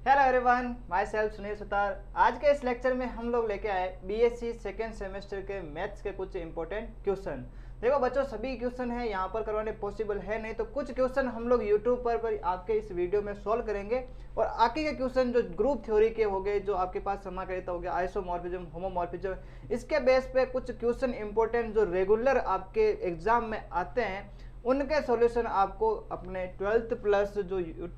Hello everyone, my self Sunil Sutar. आज के इस लेक्चर में हम लोग लेके आए बीएससी सेकेंड सेमेस्टर के मैथ्स के कुछ इंपॉर्टेंट क्वेश्चन। देखो बच्चों, सभी क्वेश्चन है यहाँ पर करवाने पॉसिबल है नहीं, तो कुछ क्वेश्चन हम लोग यूट्यूब पर आपके इस वीडियो में सॉल्व करेंगे। और आगे के क्वेश्चन जो ग्रुप थ्योरी के हो गए, जो आपके पास समाकलित हो गया, आइसोमॉर्फिज्म, होमोमॉर्फिज्म, इसके बेस पे कुछ क्वेश्चन इंपॉर्टेंट जो रेगुलर आपके एग्जाम में आते हैं, उनके सॉल्यूशन आपको अपने 12th प्लस जो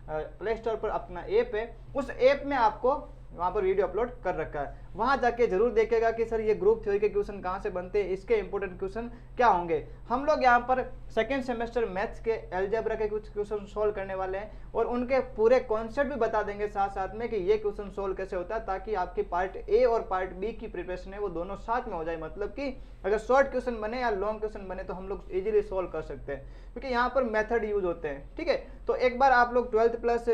प्ले स्टोर पर अपना ऐप है, उस ऐप में आपको वहां पर वीडियो अपलोड कर रखा है। वहां जाके जरूर देखेगा कि सर ये ग्रुप थ्योरी के क्वेश्चन कहाँ से बनते हैं, इसके इंपॉर्टेंट क्वेश्चन क्या होंगे। हम लोग यहाँ पर सेकेंड सेमेस्टर मैथ्स के अलजेब्रा के कुछ क्वेश्चन सोल्व करने वाले हैं और उनके पूरे कॉन्सेप्ट भी बता देंगे साथ साथ में कि ये क्वेश्चन सोल्व कैसे होता है, ताकि आपकी पार्ट ए और पार्ट बी की प्रिपरेशन है वो दोनों साथ में हो जाए। मतलब कि अगर शॉर्ट क्वेश्चन बने या लॉन्ग क्वेश्चन बने तो हम लोग इजीली सोल्व कर सकते हैं, क्योंकि यहाँ पर मेथड यूज होते हैं। ठीक है, तो एक बार आप लोग 12th प्लस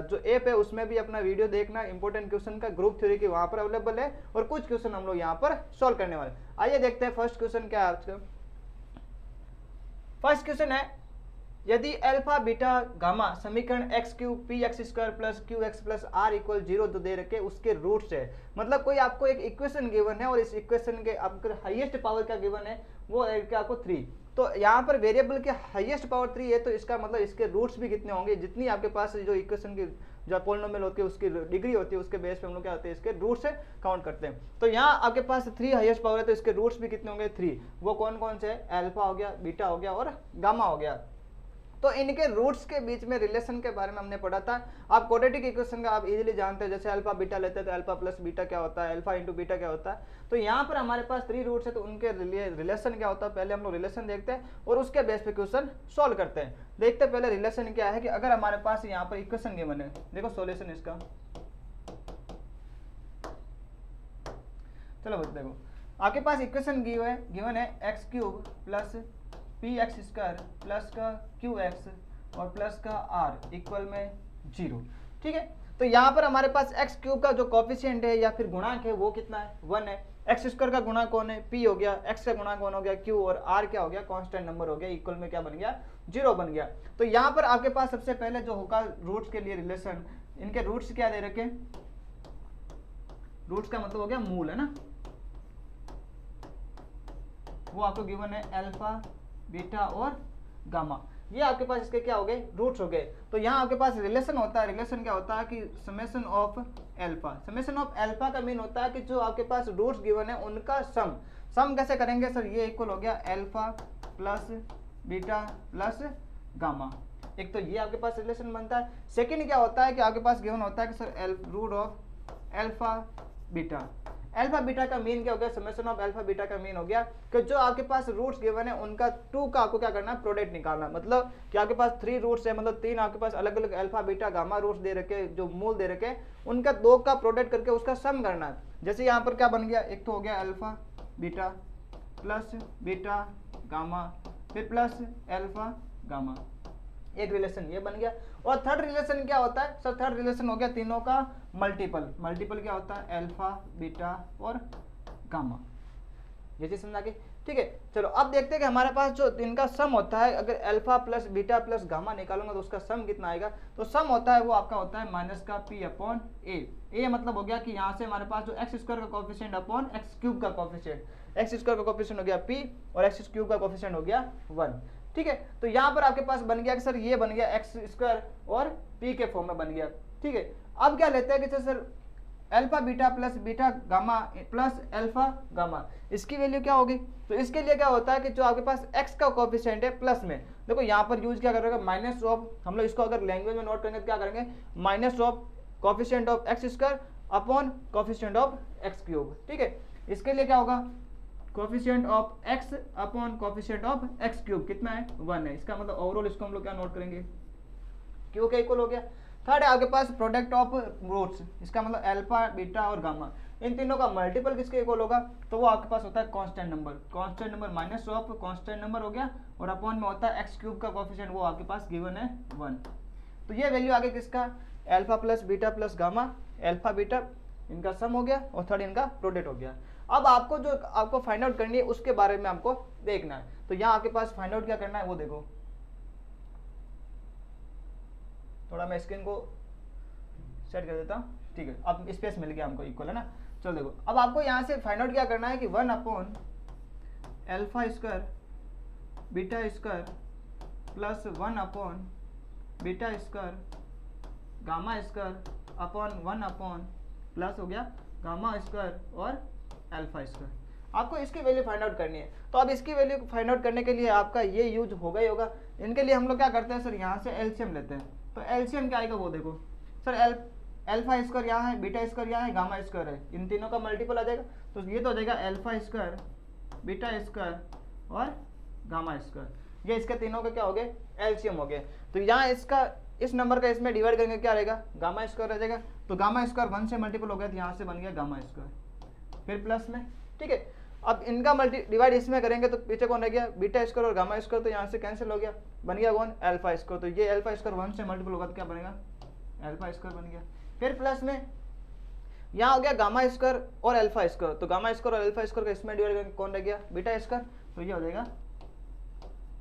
जो ऐप है उसमें भी अपना वीडियो देखना, इंपॉर्टेंट क्वेश्चन का ग्रुप थ्योरी की वहां पर अवेलेबल है, और कुछ क्वेश्चन हम लोग यहाँ पर सॉल्व करने वाले। आइए देखते हैं फर्स्ट क्वेश्चन क्या है आज का। फर्स्ट क्वेश्चन है, यदि अल्फा बीटा गामा समीकरण x cube p x square plus q x plus r equal 0 जो दे रखे उसके रूट्स है। मतलब कोई आपको एक इक्वेशन गिवन है और इस इक्वेशन के आपको हाईएस्ट पावर क्या गिवन है, वो आपको 3। तो यहाँ पर वेरिएबल के हाईएस्ट पावर 3 है, तो इसका मतलब इसके रूट्स भी कितने होंगे, जितनी आपके पास जो इक्वेशन की जो पॉलिनोमियल होती है उसकी डिग्री होती है, उसके बेस पे हम लोग क्या होते हैं, इसके रूट से काउंट करते हैं। तो यहाँ आपके पास 3 हाईएस्ट पावर है, तो इसके रूट्स भी कितने होंगे, 3। वो कौन कौन से है, अल्फा हो गया, बीटा हो गया और गामा हो गया। तो इनके रूट्स के बीच में रिलेशन के बारे में हमने पढ़ा था। आप क्वाड्रेटिक इक्वेशन का आप इजीली जानते हैं, जैसे अल्फा बीटा लेते हैं तो अल्फा प्लस बीटा क्या होता है, अल्फा इंटू बीटा क्या होता है। तो यहाँ पर हमारे पास 3 रूट्स है, तो उनके रिलेशन क्या होता है, पहले हम लोग रिलेशन देखते हैं और उसके बेस पे क्वेश्चन सॉल्व करते हैं। देखते हैं पहले रिलेशन क्या है, कि अगर हमारे पास यहाँ पर इक्वेशन गिवन है, देखो सोल्यूशन इसका, चलो देखो आपके पास इक्वेशन गिवन है x cube plus P x square plus का क्यू एक्स और प्लस का आर इक्वल में 0। ठीक है, तो यहाँ पर हमारे पास एक्स क्यूब का जो कॉफिशिएंट है या फिर गुणांक है वो कितना है, 1 है। एक्स स्क्वायर का गुणा कौन है, पी हो गया, एक्स का गुणा कौन हो गया, क्यू, और आर क्या हो गया, कांस्टेंट नंबर हो गया, इक्वल में क्या बन गया, 0 बन गया। तो यहाँ पर आपके पास सबसे पहले जो होगा रूट्स के लिए रिलेशन, इनके रूट्स क्या दे रखे, रूट्स का मतलब हो गया मूल, है ना, वो आपको गिवन है अल्फा बीटा और गामा। ये आपके पास इसके क्या हो गए, रूट्स हो गए। तो यहाँ आपके पास रिलेशन होता है, रिलेशन क्या होता है कि summation of alpha. Summation of alpha का मीन होता है कि जो आपके पास रूट्स गिवन है उनका सम कैसे करेंगे सर, ये इक्वल हो गया alpha plus beta plus gamma. एक तो ये आपके पास रिलेशन बनता है। सेकेंड क्या होता है कि आपके पास गिवन होता है कि sir root of alpha beta. Alpha beta का मीन क्या हो गया, समेशन ऑफ अल्फा बीटा का मीन हो गया कि जो आपके पास रूट्स गिवन है उनका 2 का आपको क्या करना है, प्रोडक्ट निकालना। मतलब कि आपके पास 3 रूट्स है, मतलब 3 आपके पास अलग अलग अल्फा बीटा गामा रूट्स दे रखे, जो मूल दे रखे, उनका 2 का प्रोडक्ट करके उसका सम करना है। जैसे यहाँ पर क्या बन गया, एक तो हो गया alpha beta plus beta gamma फिर प्लस अल्फा गामा, एक रिलेशन ये बन गया। और थर्ड रिलेशन क्या होता है सर, थर्ड रिलेशन हो गया तीनों का मल्टीपल। मल्टीपल क्या होता है, अल्फा बीटा और गामा। ये चीज समझा के, ठीक है। चलो अब देखते हैं कि हमारे पास जो इनका सम होता है, अगर alpha plus beta plus gamma निकालूंगा तो उसका सम कितना आएगा। तो सम होता है वो आपका होता है माइनस का पी अपॉन ए मतलब हो गया कि यहाँ से हमारे पास जो एक्स स्क्वायर का कोफिशिएंट अपॉन एक्स क्यूब का कोफिशिएंट, एक्स स्क्वायर का कोफिशिएंट हो गया पी और एक्स क्यूब का कोफिशिएंट हो गया 1। ठीक है, तो यहाँ पर आपके पास बन गया कि सर ये बन गया एक्स स्क्वायर और पी के फॉर्म में बन गया। ठीक है, अब क्या लेते हैं कि sir alpha beta plus beta gamma plus alpha gamma, इसकी वैल्यू क्या होगी। तो इसके लिए क्या होता है कि जो आपके पास x का कोफिशिएंट है प्लस में, देखो यहाँ पर यूज क्या करेगा, माइनस ऑफ, हम लोग इसको अगर लैंग्वेज में नोट करेंगे तो क्या करेंगे, minus of coefficient of x square upon coefficient of x cube. ठीक है, इसके लिए क्या होगा, coefficient of x upon coefficient of x cube कितना है, 1 है। इसका मतलब ओवरऑल इसको हम लोग क्या नोट करेंगे, क्यू के इक्वल हो गया। थर्ड है आपके पास प्रोडक्ट ऑफ रूट्स, इसका मतलब अल्फा बीटा और गामा, इन तीनों का मल्टीपल किसके इक्वल होगा, तो वो आपके पास होता है constant number. Constant number minus of constant number हो गया और अपॉन में होता है एक्स क्यूब का कोफिशिएंट, वो आपके पास गिवन है 1। तो ये वैल्यू आगे किसका, alpha plus gamma, alpha beta इनका सम हो गया और थर्ड इनका प्रोडक्ट हो गया। अब आपको जो आपको फाइंड आउट करनी है उसके बारे में आपको देखना है। तो यहाँ आपके पास फाइंड आउट क्या करना है वो देखो, थोड़ा मैं स्क्रीन को सेट कर देता हूँ, ठीक है। अब स्पेस मिल गया हमको, इक्वल है ना। चलो देखो, अब आपको यहाँ से फाइंड आउट क्या करना है कि 1 alpha square beta square plus 1 beta square gamma square upon 1 plus हो गया गामा स्क्वायर और अल्फा स्क्वायर। आपको इसकी वैल्यू फाइंड आउट करनी है। तो अब इसकी वैल्यू फाइंड आउट करने के लिए आपका ये यूज होगा ही होगा। इनके लिए हम लोग क्या करते हैं सर, यहाँ से एलसीएम लेते हैं। तो एलसीएम क्या आएगा वो देखो सर, अल्फा स्क्वायर यहाँ है, बीटा स्क्वायर यहाँ है, गामा स्क्वायर है, इन तीनों का मल्टीपल आ जाएगा। तो ये तो हो जाएगा अल्फा स्क्वायर बीटा स्क्वायर और गामा स्क्वायर। ये इसके तीनों का क्या हो गया, एलसीएम हो गया। तो यहाँ इसका इस नंबर का इसमें डिवाइड करेंगे, क्या रहेगा, गामा स्क्वायर रह जाएगा। तो गामा स्क्वायर 1 से मल्टीपल हो गया, तो यहाँ से बन गया गामा स्क्वायर, फिर प्लस में, ठीक है। अब इनका डिवाइड इसमें करेंगे तो पीछे कौन रह गया, बीटा स्क्वायर और गामा स्क्वायर, तो यहाँ से कैंसिल हो गया, बन गया कौन, अल्फा स्क्वायर। तो ये अल्फा स्क्वायर 1 से मल्टीपल होगा तो क्या बनेगा, अल्फा स्क्वायर बन गया। फिर प्लस में यहाँ हो गया गामा स्क्वायर और अल्फा स्क्वायर। तो गामा स्क्वायर और अल्फा स्क्वायर का इसमें डिवाइड करके कौन रह गया, बीटा स्क्वायर। तो ये हो जाएगा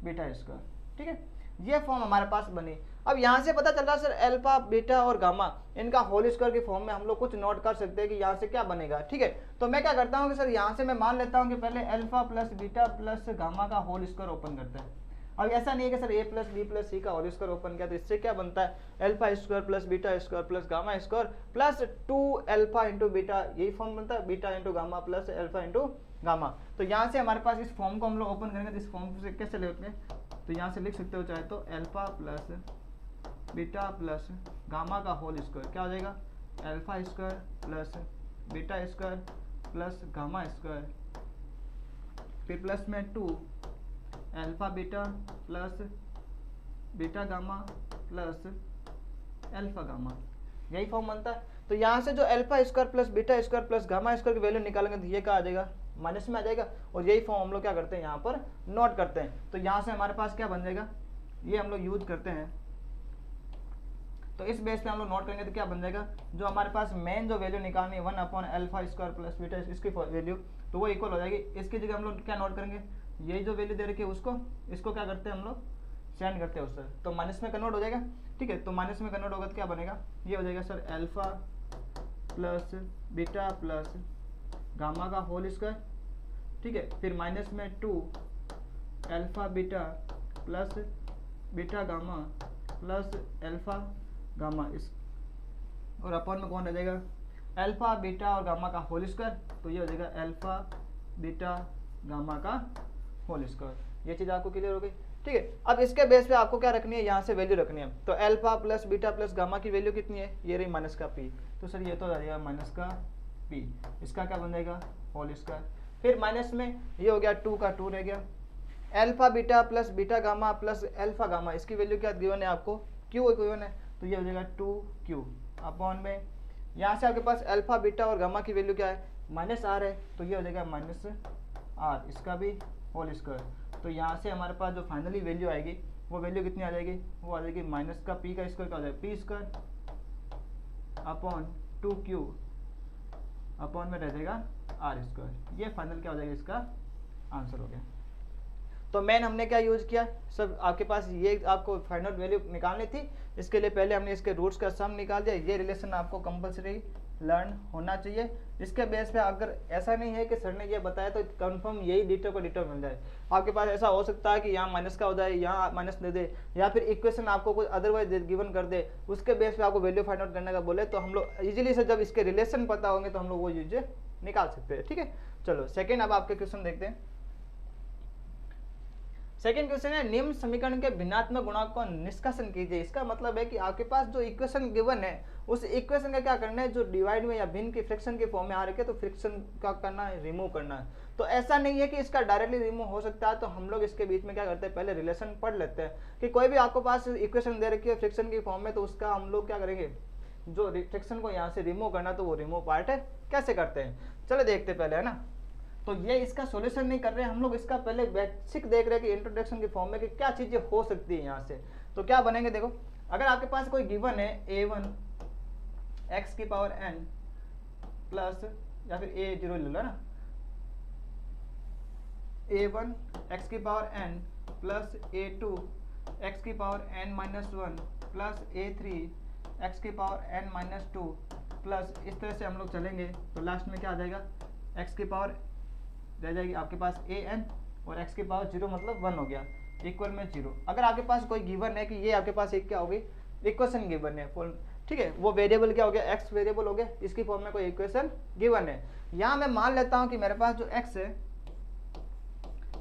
बीटा स्क्वायर, ठीक है। ये फॉर्म हमारे पास बनी। अब यहाँ से पता चल रहा सर अल्फा बीटा और गामा इनका होल स्क्वायर की फॉर्म में हम लोग कुछ नोट कर सकते हैं कि यहाँ से क्या बनेगा, ठीक है। तो मैं क्या करता हूँ कि सर यहाँ से मैं मान लेता हूँ कि पहले alpha plus beta plus gamma का होल स्क्वायर ओपन करते हैं। अब ऐसा नहीं है कि सर ए प्लस बी प्लस सी का होल स्क्वायर ओपन किया, तो इससे क्या बनता है, alpha square plus beta square plus gamma square plus 2 alpha into beta, यही फॉर्म बनता है, beta into gamma plus alpha into gamma. तो यहाँ से हमारे पास इस फॉर्म को हम लोग ओपन करेंगे, तो इस फॉर्म से कैसे लिखते हैं, तो यहाँ से लिख सकते हो चाहे तो alpha plus beta plus gamma का होल स्क्वायर क्या हो जाएगा, alpha square plus beta square plus gamma square, फिर प्लस में 2 alpha beta plus beta gamma plus alpha gamma, यही फॉर्म बनता है। तो यहाँ से जो alpha square plus beta square plus gamma square की वैल्यू निकालेंगे तो ये क्या आ जाएगा, माइनस में आ जाएगा। और यही फॉर्म हम लोग क्या करते हैं, यहाँ पर नोट करते हैं। तो यहाँ से हमारे पास क्या बन जाएगा, ये हम लोग यूज करते हैं। तो इस बेस पे हम लोग नोट करेंगे तो क्या बन जाएगा, जो हमारे पास मेन जो वैल्यू निकालनी है 1 upon alpha square plus beta इसकी वैल्यू, तो वो इक्वल हो जाएगी। इसकी जगह हम लोग क्या नोट करेंगे, यही जो वैल्यू दे रखी है इसको क्या करते हैं हम लोग, सेंड करते हैं उससे, तो माइनस में कन्वर्ट हो जाएगा, ठीक है। तो माइनस में कन्वर्ट होगा तो क्या बनेगा, ये हो जाएगा sir alpha plus beta plus gamma का होल स्क्वायर, ठीक है। फिर माइनस में 2 alpha beta plus beta gamma plus alpha gamma, इस और अपॉन में कौन रह जाएगा, अल्फा बीटा और गामा का होल स्क्वायर। तो ये हो जाएगा अल्फा बीटा गामा का होल स्क्वायर। ये चीज़ आपको क्लियर हो गई, ठीक है। अब इसके बेस पे आपको क्या रखनी है, यहाँ से वैल्यू रखनी है। तो alpha plus beta plus gamma की वैल्यू कितनी है, ये रही माइनस का पी। तो सर ये तो आ जाएगा माइनस का पी, इसका क्या बन जाएगा, होल स्क्वायर। फिर माइनस में ये हो गया 2 का 2 रह गया, alpha beta plus beta gamma plus alpha gamma, इसकी वैल्यू क्या गिवन है आपको, क्यू गिवन है। तो ये हो जाएगा 2q अपॉन में, यहाँ से आपके पास अल्फा बीटा और गामा की वैल्यू क्या है, माइनस आर है। तो ये हो जाएगा माइनस आर, इसका भी होल स्क्वायर। तो यहाँ से हमारे पास जो फाइनली वैल्यू आएगी वो वैल्यू कितनी आ जाएगी, वो आ जाएगी माइनस का पी का स्क्वायर क्या हो जाएगा, P square upon 2q upon में रह जाएगा आर स्क्वायर। ये फाइनल क्या हो जाएगा, इसका आंसर हो गया। तो मेन हमने क्या यूज किया, सब आपके पास ये आपको फाइंड आउट वैल्यू निकालनी थी, इसके लिए पहले हमने इसके रूट्स का सम निकाल दिया। ये रिलेशन आपको कंपलसरी लर्न होना चाहिए। इसके बेस पे अगर ऐसा नहीं है कि सर ने ये बताया तो कंफर्म यही डिटो को डिटो मिल जाए। आपके पास ऐसा हो सकता है कि यहाँ माइनस का हो जाए, यहाँ माइनस दे दे, या फिर इक्वेशन आपको कुछ अदरवाइज गिवन कर दे, उसके बेस पे आपको वैल्यू फाइंड आउट करने का बोले तो हम लोग इजीली से जब इसके रिलेशन पता होंगे तो हम लोग वो यूज निकाल सकते हैं, ठीक है। चलो सेकेंड, अब आपके क्वेश्चन देखते हैं। सेकेंड क्वेश्चन है, निम्न समीकरण के भिन्नात्मक गुणांक को निष्कासन कीजिए। इसका मतलब है कि आपके पास जो इक्वेशन गिवन है उस इक्वेशन का क्या करना है, जो डिवाइड में या भिन्न की फ्रैक्शन के फॉर्म में आ रखे है तो फ्रैक्शन का करना है, रिमूव करना है। तो ऐसा नहीं है कि इसका डायरेक्टली रिमूव हो सकता है, तो हम लोग इसके बीच में क्या करते हैं, पहले रिलेशन पढ़ लेते हैं कि कोई भी आपको पास इक्वेशन दे रखी है फ्रैक्शन की फॉर्म में, तो उसका हम लोग क्या करेंगे, जो फ्रैक्शन को यहाँ से रिमूव करना तो वो रिमूव पार्ट है कैसे करते हैं, चलो देखते पहले, है ना। तो ये इसका सॉल्यूशन नहीं कर रहे हैं हम लोग, इसका पहले बेसिक देख रहे हैं कि इंट्रोडक्शन की फॉर्म में कि क्या चीजें हो सकती है यहाँ से। तो क्या बनेंगे देखो, अगर आपके पास कोई गिवन है a1 x की पावर n प्लस, या फिर a0 ले लो ना, a1 x की power n plus a2 x की power n-1 plus a3 x की power n minus two plus, इस तरह से हम लोग चलेंगे तो लास्ट में क्या आ जाएगा, एक्स की पावर रह जाएगी आपके पास ए एन और एक्स की पावर 0 मतलब 1 हो गया इक्वल में 0। अगर आपके पास कोई गिवन है कि ये आपके पास एक क्या होगी इक्वेशन गिवन है, ठीक है, वो वेरिएबल क्या हो गया, एक्स वेरिएबल हो गया, इसकी फॉर्म में कोई इक्वेशन गिवन है। यहाँ मैं मान लेता हूँ कि मेरे पास जो एक्स है,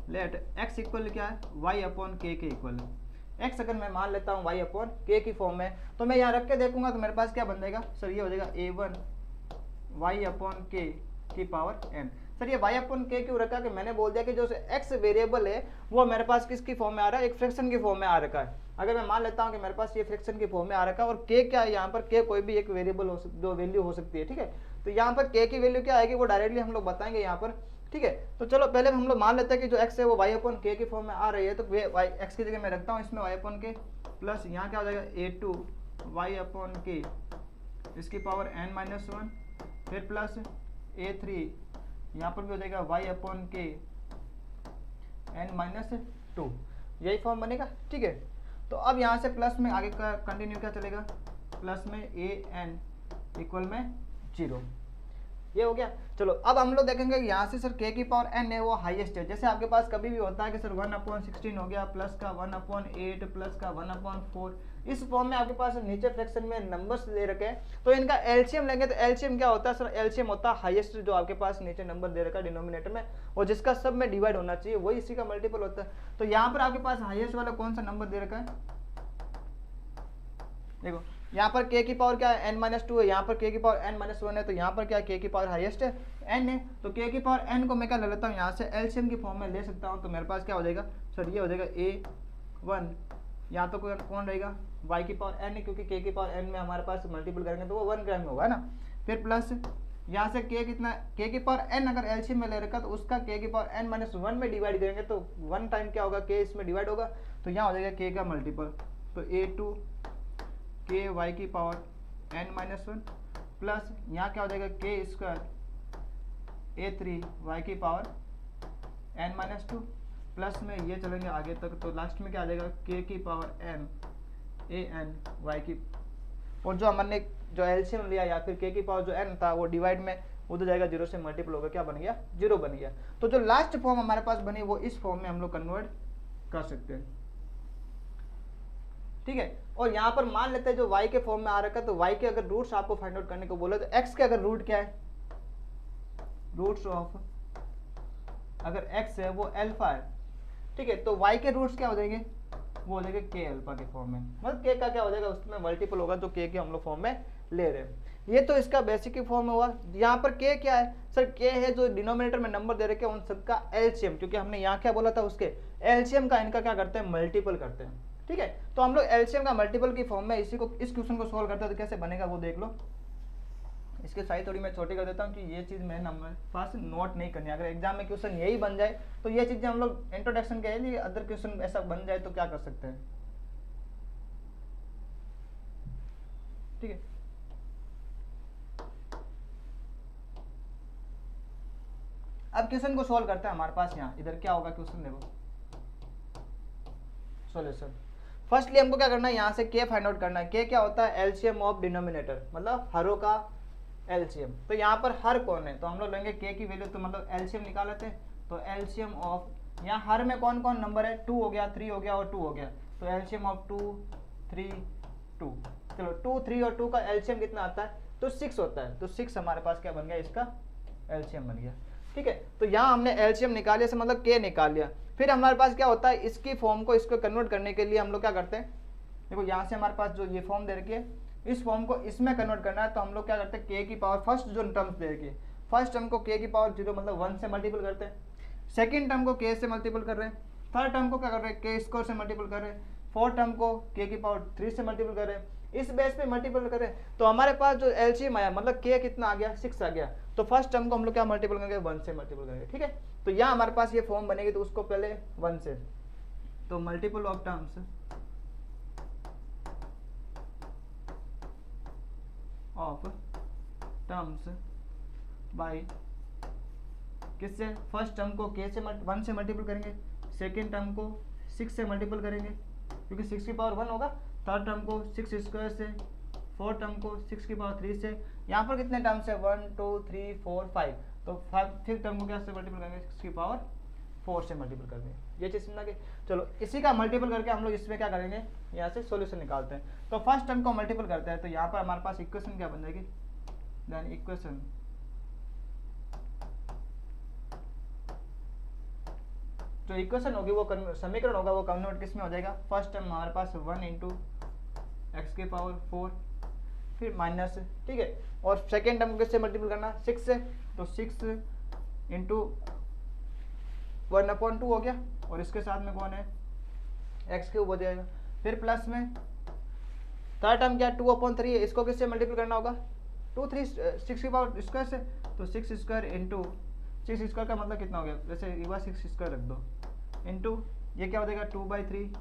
लेट एक्स इक्वल क्या है वाई अपॉन के इक्वल। एक्स अगर मैं मान लेता हूँ वाई अपॉन के की फॉर्म में, तो मैं यहाँ रख के देखूंगा तो मेरे पास क्या बन जाएगा सर, ये हो जाएगा a1 वाई अपॉन के की पावर एन। सर ये वाई अपॉन के क्यों रखा, कि मैंने बोल दिया कि जो एक्स वेरिएबल है वो मेरे पास किसकी फॉर्म में आ रहा है, एक फ्रैक्शन की फॉर्म में आ रखा है। अगर मैं मान लेता हूँ कि मेरे पास ये फ्रैक्शन की फॉर्म में आ रखा है और के क्या है यहाँ पर, के कोई भी एक वेरिएबल हो सकती, जो वैल्यू हो सकती है, ठीक है। तो यहाँ पर के की वैल्यू क्या आएगी वो डायरेक्टली हम लोग बताएंगे यहाँ पर, ठीक है। तो चलो पहले हम लोग मान लेते हैं कि जो एक्स है वो वाई अपॉन के की फॉर्म में आ रही है, तो वाई एक्स की जगह मैं रखता हूँ इसमें वाई अपॉन के प्लस यहाँ क्या हो जाएगा a2 वाई अपॉन के इसकी पावर n माइनस 1, फिर प्लस a3 यहाँ पर भी हो जाएगा y अपॉन के n माइनस 2, यही फॉर्म बनेगा, ठीक है। तो अब यहाँ से प्लस में आगे का कंटिन्यू क्या चलेगा, प्लस में an इक्वल में 0, ये हो गया। चलो अब हम लोग देखेंगे कि यहाँ से सर k की पावर n है वो हाईएस्ट है। जैसे आपके पास कभी भी होता है कि सर 1/16 हो गया, प्लस का 1/8 प्लस का 1/4, इस फॉर्म में आपके पास नीचे फ्रैक्शन में नंबर्स दे रखे हैं, तो इनका एलसीएम लेंगे तो एलसीएम क्या होता है सर, एलसीएम होता है हाईएस्ट जो आपके पास नीचे नंबर दे रखा है डिनोमिनेटर में, और जिसका सब में डिवाइड होना चाहिए वही इसी का मल्टीपल होता है। तो यहाँ पर आपके पास हाईएस्ट वाला कौन सा नंबर दे रखा है, देखो यहाँ पर k की पावर क्या है n-2 है, यहाँ पर k की पावर n-1 है, तो यहाँ पर क्या है k की पावर हाईएस्ट है n है, तो k की पावर n को मैं क्या ले लेता हूँ यहाँ से एलसीएम की फॉर्म में ले सकता हूँ। तो मेरे पास क्या हो जाएगा सर, ये हो जाएगा a1, यहाँ तो कौन रहेगा y की पावर n है, क्योंकि k की पावर n में हमारे पास मल्टीपल करेंगे तो वो 1 ग्राम में होगा ना। फिर प्लस यहाँ से k कितना, k की पावर n अगर एलसीएम में ले रखा तो उसका k की पावर n-1 में डिवाइड करेंगे तो 1 टाइम क्या होगा k इसमें डिवाइड होगा, तो यहाँ हो जाएगा k का मल्टीपल, तो a2 के वाई की पावर n-1 प्लस यहाँ क्या हो जाएगा के स्क्वायर a3 वाई की पावर n-2 प्लस में ये चलेंगे आगे तक, तो लास्ट में क्या आ जाएगा k की पावर n an y की, और जो हमने जो एलसीएम लिया या फिर k की पावर जो n था वो डिवाइड में उधर जाएगा 0 से मल्टीपल होगा, क्या बन गया 0 बन गया। तो जो लास्ट फॉर्म हमारे पास बनी वो इस फॉर्म में हम लोग कन्वर्ट कर सकते हैं, ठीक है। और यहाँ पर मान लेते हैं जो y के फॉर्म में आ रखा है, तो y के अगर रूट्स आपको फाइंड आउट करने को बोले तो x के अगर रूट क्या है, रूट्स ऑफ अगर x है वो अल्फा है, ठीक है, तो y के रूट्स क्या हो जाएंगे, वो हो जाएगा k अल्फा के फॉर्म में, मतलब k का क्या हो जाएगा उसमें मल्टीपल होगा जो k के हम लोग फॉर्म में ले रहे हैं। ये तो इसका बेसिक फॉर्म हुआ। यहाँ पर k क्या है सर, k है जो डिनोमिनेटर में नंबर दे रखे हैं उन सबका एलसीएम, क्योंकि हमने यहाँ क्या बोला था उसके एलसीएम का इनका क्या करते हैं मल्टीपल करते हैं, ठीक है। तो हम लोग एलसीएम का मल्टीपल की फॉर्म में इसी को इस क्वेश्चन को सोल्व करते हैं तो कैसे बनेगा वो देख लो। इसके साइज थोड़ी मैं छोटी कर देता हूँ कि ये चीज़ मैं नंबर पास नोट नहीं करनी, अगर एग्जाम में क्वेश्चन यही बन जाए तो ये चीज़ें हम लोग इंट्रोडक्शन के लिए अदर क्वेश्चन ऐसा बन जाए तो क्या कर सकते हैं, ठीक है। अब क्वेश्चन को सोल्व करते हैं, हमारे पास यहाँ इधर क्या होगा क्वेश्चन देखो, सॉल्यूशन। फर्स्टली हमको क्या करना है, यहाँ से k फाइंड आउट करना है। k क्या होता है एलसीएम ऑफ डिनोमिनेटर, मतलब हरों का एलसीएम। तो यहाँ पर हर कौन है, तो हम लोग लेंगे k की वैल्यू, तो मतलब एलसीएम निकाल लेते हैं। तो एलसीएम ऑफ, यहाँ हर में कौन कौन नंबर है, 2 हो गया, 3 हो गया और 2 हो गया, तो एलसीएम ऑफ 2 3 2, चलो 2 3 और 2 का एलसीएम कितना आता है, तो 6 होता है, तो 6 हमारे पास क्या बन गया, इसका एलसीएम बन गया, ठीक है। तो यहाँ हमने एलसीएम निकाल लिया, मतलब k निकाल लिया। फिर हमारे पास क्या होता है, इसकी फॉर्म को इसको कन्वर्ट करने के लिए हम लोग क्या करते हैं, देखो यहाँ से हमारे पास जो ये फॉर्म दे रखी है, इस फॉर्म को इसमें कन्वर्ट करना है, तो हम लोग क्या करते हैं k की पावर फर्स्ट जो टर्म्स दे रखी है, फर्स्ट टर्म को k की पावर 0 मतलब 1 से मल्टीपल करते हैं, सेकेंड टर्म को k से मल्टीपल कर रहे हैं, थर्ड टर्म को क्या कर रहे हैं k स्क्वायर से मल्टीपल कर रहे हैं, फोर्थ टर्म को k की पावर 3 से मल्टीपल कर रहे हैं, इस बेस पे मल्टीपल करें। तो हमारे पास जो एलसीएम आया मतलब k कितना आ गया, 6 आ गया, तो फर्स्ट टर्म को हम लोग क्या मल्टीपल करेंगे, 1 से मल्टीपल करेंगे, ठीक है। तो यहाँ हमारे पास ये फॉर्म बनेगी, तो उसको पहले 1 से, तो मल्टीपल ऑफ टर्म्स बाय किससे, फर्स्ट टर्म को k से 1 से मल्टीपल करेंगे, सेकेंड टर्म को 6 से मल्टीपल करेंगे क्योंकि 6 की पावर 1 होगा, थर्ड टर्म को 6 स्क्वायर से 4 टर्म को 6 की पावर 3 से, यहाँ पर कितने टर्म्स है 1 2 3 4 5, तो 5 टर्म को क्या से मल्टीपल करेंगे 6 की पावर 4 से मल्टीपल कर देंगे, ये चीज़ समझा के। चलो इसी का मल्टीपल करके हम लोग इसमें क्या करेंगे, यहाँ से सॉल्यूशन निकालते हैं। तो फर्स्ट टर्म को मल्टीपल करते हैं, तो यहाँ पर हमारे पास इक्वेशन क्या बन जाएगी, देन इक्वेशन जो इक्वेशन होगी वो समीकरण होगा वो कन्वर्ट किस में हो जाएगा, फर्स्ट टर्म हमारे पास 1 इंटू एक्स की पावर 4 फिर माइनस, ठीक है, और सेकेंड टर्म को किससे मल्टीपल करना 6 से, तो 6 इंटू 1/2 हो गया, और इसके साथ में कौन है एक्स क्यूब हो जाएगा, फिर प्लस में थर्ड टर्म क्या 2/3 है, इसको किससे मल्टीपल करना होगा 2 3 6 की पावर स्क्वायर से, तो 6 स्क्वायर इंटू 6 स्क्वायर का मतलब कितना हो गया, वैसे एक बार 6 स्क्वायर रख दो, इंटू ये क्या हो जाएगा 2/3,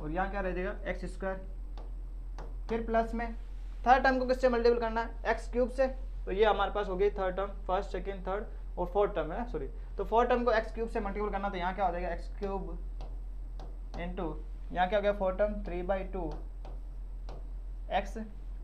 और यहाँ क्या रह जाएगा एक्स स्क्वायर, फिर प्लस में थर्ड टर्म को किससे मल्टीपल करना है एक्स क्यूब से, तो ये हमारे पास हो गई third term, first second third और फोर्थ टर्म है ना, सॉरी, तो फोर्थ टर्म को एक्स क्यूब से मल्टीपल करना, तो यहाँ क्या हो जाएगा एक्स क्यूब इंटू यहाँ क्या हो गया फोर्थ टर्म 3/2 एक्स,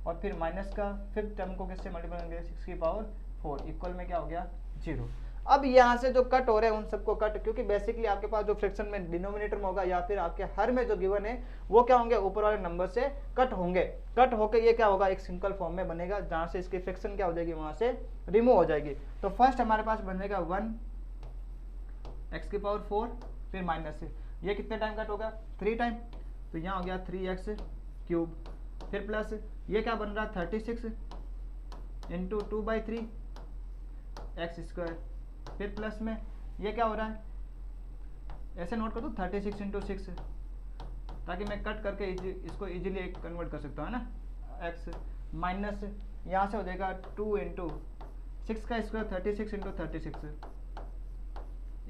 और फिर माइनस का फिफ्थ टर्म को किससे मल्टीपल करेंगे 6 की पावर 4 इक्वल में क्या हो गया 0। अब यहाँ से जो कट हो रहे हैं उन सबको कट, क्योंकि बेसिकली आपके पास जो फ्रैक्शन में डिनोमिनेटर में होगा या फिर आपके हर में जो गिवन है वो क्या होंगे ऊपर वाले नंबर से कट होंगे, कट होकर ये क्या होगा एक सिंपल फॉर्म में बनेगा, जहाँ से इसकी फ्रैक्शन क्या हो जाएगी वहां से रिमूव हो जाएगी। तो फर्स्ट हमारे पास बनेगा 1 एक्स की पावर 4 फिर माइनस से, ये कितने टाइम कट होगा 3 टाइम, तो यहाँ हो गया 3x क्यूब, फिर प्लस ये क्या बन रहा है 36 इंटू 2/3 एक्स स्क्वायर, फिर प्लस में ये क्या हो रहा है ऐसे नोट कर दो 36 इंटू 6, ताकि मैं कट करके इसको इजीली कन्वर्ट कर सकता हूँ ना, एक्स माइनस यहाँ से हो जाएगा 2 इंटू 6 का स्क्वायर 36 इंटू 36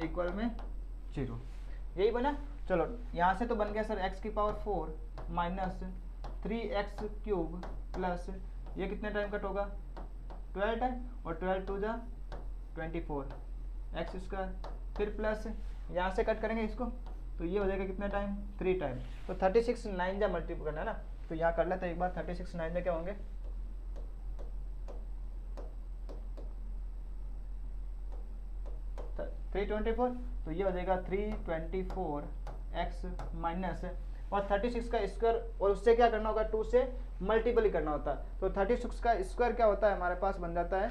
इक्वल में 0, यही बना। चलो यहाँ से तो बन गया सर एक्स की power 4 minus 3x cube plus ये कितने टाइम कट होगा 12 टाइम, और 12 टू जा 24 एक्स स्क्वायर, फिर प्लस यहाँ से कट करेंगे इसको, तो ये हो जाएगा कितने टाइम 3 टाइम, तो 36 9 जा मल्टीपल करना है ना, तो यहाँ कर लेते हैं एक बार 36 9 जा क्या होंगे 324, तो ये हो जाएगा 324 एक्स माइनस और 36 का स्क्वायर, और उससे क्या करना होगा 2 से मल्टीपल ही करना होता है, तो 36 का स्क्वायर क्या होता है हमारे पास बन जाता है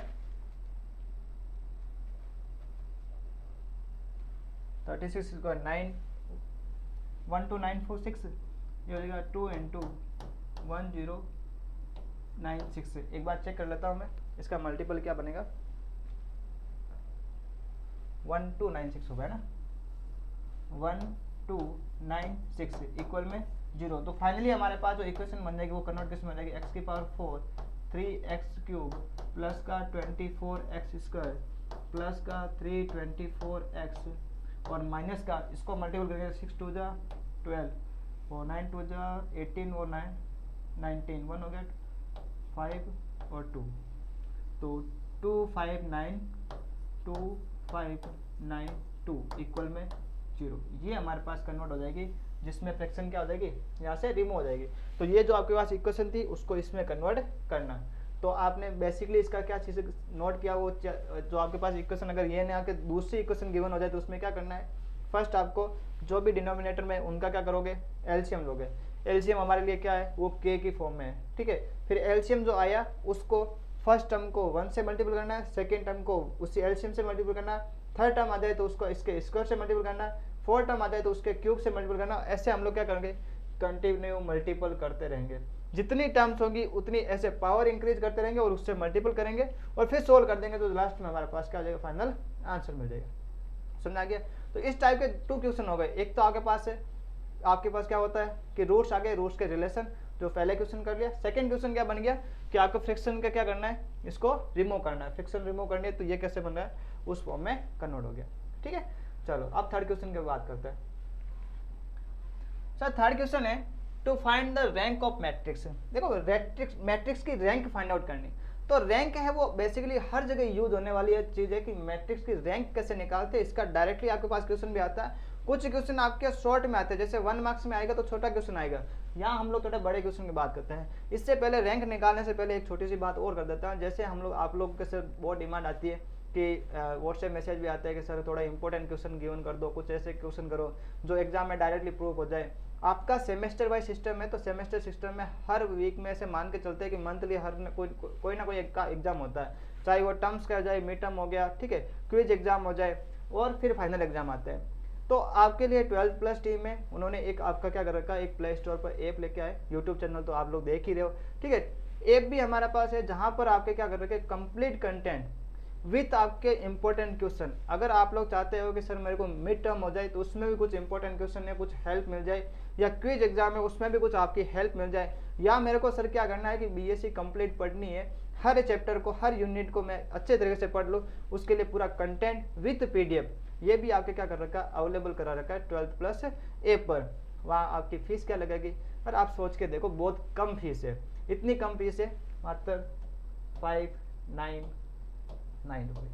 36 स्क्वायर 9 12946, ये हो जाएगा 2 इंटू 1096। एक बार चेक कर लेता हूँ मैं इसका मल्टीपल क्या बनेगा 1296 होगा ना, 1296 इक्वल में 0। तो फाइनली हमारे पास जो इक्वेशन बन जाएगी वो कन्वर्ट किस में बन जाएगी एक्स की पावर 4 3x क्यूब प्लस का 24x स्क्वायर प्लस का 324x और माइनस का इसको मल्टीपल करेंगे 6 टू जा 12 और 9 टू जा 18 और 9 19 1 हो गया 5 और 2, तो 259 इक्वल में 0, ये हमारे पास कन्वर्ट हो जाएगी, जिसमें फ्रैक्शन क्या हो जाएगी यहाँ से रिमूव हो जाएगी। तो ये जो आपके पास इक्वेशन थी उसको इसमें कन्वर्ट करना, तो आपने बेसिकली इसका क्या चीज़ नोट किया, वो जो आपके पास इक्वेशन अगर ये ना कि दूसरी इक्वेशन गिवन हो जाए तो उसमें क्या करना है, फर्स्ट आपको जो भी डिनोमिनेटर में उनका क्या करोगे एलसीएम लोगे, एलसीएम हमारे लिए क्या है वो के की फॉर्म में है, ठीक है। फिर एलसीएम जो आया उसको फर्स्ट टर्म को 1 से मल्टीपल करना है, सेकेंड टर्म को उसी एलसीएम से मल्टीपल करना है, थर्ड टर्म आ जाए तो उसको इसके स्क्वायर से मल्टीपल करना है, फोर्थ टर्म आ जाए तो उसके क्यूब से मल्टीपल करना। ऐसे हम लोग क्या करेंगे कंटिन्यू मल्टीपल करते रहेंगे, जितनी टर्म्स होगी उतनी ऐसे पावर इंक्रीज करते रहेंगे और उससे मल्टीपल करेंगे और फिर सोल्व कर देंगे, तो लास्ट में हमारे पास क्या हो जाएगा फाइनल आंसर मिल जाएगा। समझ आ गया। तो इस टाइप के 2 क्वेश्चन हो गए। एक तो आपके पास है, आपके पास क्या होता है कि रूट्स आ गए, रूट्स के रिलेशन जो पहले क्वेश्चन कर लिया। सेकंड क्वेश्चन क्या बन गया कि आपको फ्रिक्शन का क्या करना है, इसको रिमूव करना है, फ्रिक्शन रिमूव करनी है, तो ये कैसे बन रहा है उस फॉर्म में कन्वर्ट हो गया, ठीक है। चलो अब थर्ड क्वेश्चन की बात करते हैं। सर थर्ड क्वेश्चन है to find the rank of matrix. देखो मैट्रिक्स की रैंक फाइंड आउट करनी, तो रैंक है वो बेसिकली हर जगह यूज होने वाली है चीज है कि मैट्रिक्स की रैंक कैसे निकालते हैं। इसका डायरेक्टली आपके पास क्वेश्चन भी आता है, कुछ क्वेश्चन आपके शॉर्ट में आते हैं, जैसे 1 मार्क्स में आएगा तो छोटा क्वेश्चन आएगा, यहाँ हम लोग थोड़े बड़े क्वेश्चन की बात करते हैं। इससे पहले रैंक निकालने से पहले एक छोटी सी बात और कर देता हूँ। जैसे हम लोग आप लोग के सर बहुत डिमांड आती है कि व्हाट्सएप मैसेज भी आता है कि सर थोड़ा इंपॉर्टेंट क्वेश्चन गिवन कर दो, कुछ ऐसे क्वेश्चन करो जो एग्जाम में डायरेक्टली प्रूव हो जाए। आपका सेमेस्टर वाइज सिस्टम है, तो सेमेस्टर सिस्टम में हर वीक में से मान के चलते हैं कि मंथली हर कोई ना कोई एग्जाम होता है, चाहे वो टर्म्स का हो जाए, मिड टर्म हो गया, ठीक है, क्विज एग्जाम हो जाए और फिर फाइनल एग्जाम आते हैं। तो आपके लिए 12+ टीम में उन्होंने एक आपका क्या कर रखा है, एक प्ले स्टोर पर ऐप लेके आए, यूट्यूब चैनल तो आप लोग देख ही रहे हो, ठीक है। ऐप भी हमारे पास है जहाँ पर आपके क्या कर रखे हैं, कंप्लीट कंटेंट विथ आपके इंपॉर्टेंट क्वेश्चन। अगर आप लोग चाहते हो कि सर मेरे को मिड टर्म हो जाए तो उसमें भी कुछ इंपॉर्टेंट क्वेश्चन है, कुछ हेल्प मिल जाए, या क्विज एग्जाम है उसमें भी कुछ आपकी हेल्प मिल जाए, या मेरे को सर क्या करना है कि बीएससी कंप्लीट पढ़नी है, हर चैप्टर को हर यूनिट को मैं अच्छे तरीके से पढ़ लूँ, उसके लिए पूरा कंटेंट विथ पीडीएफ ये भी आपके क्या कर रखा है, अवेलेबल करा रखा है 12+ ऐप पर। वहाँ आपकी फीस क्या लगेगी, और आप सोच के देखो बहुत कम फीस है, इतनी कम फीस है, मात्र 599 रुपये।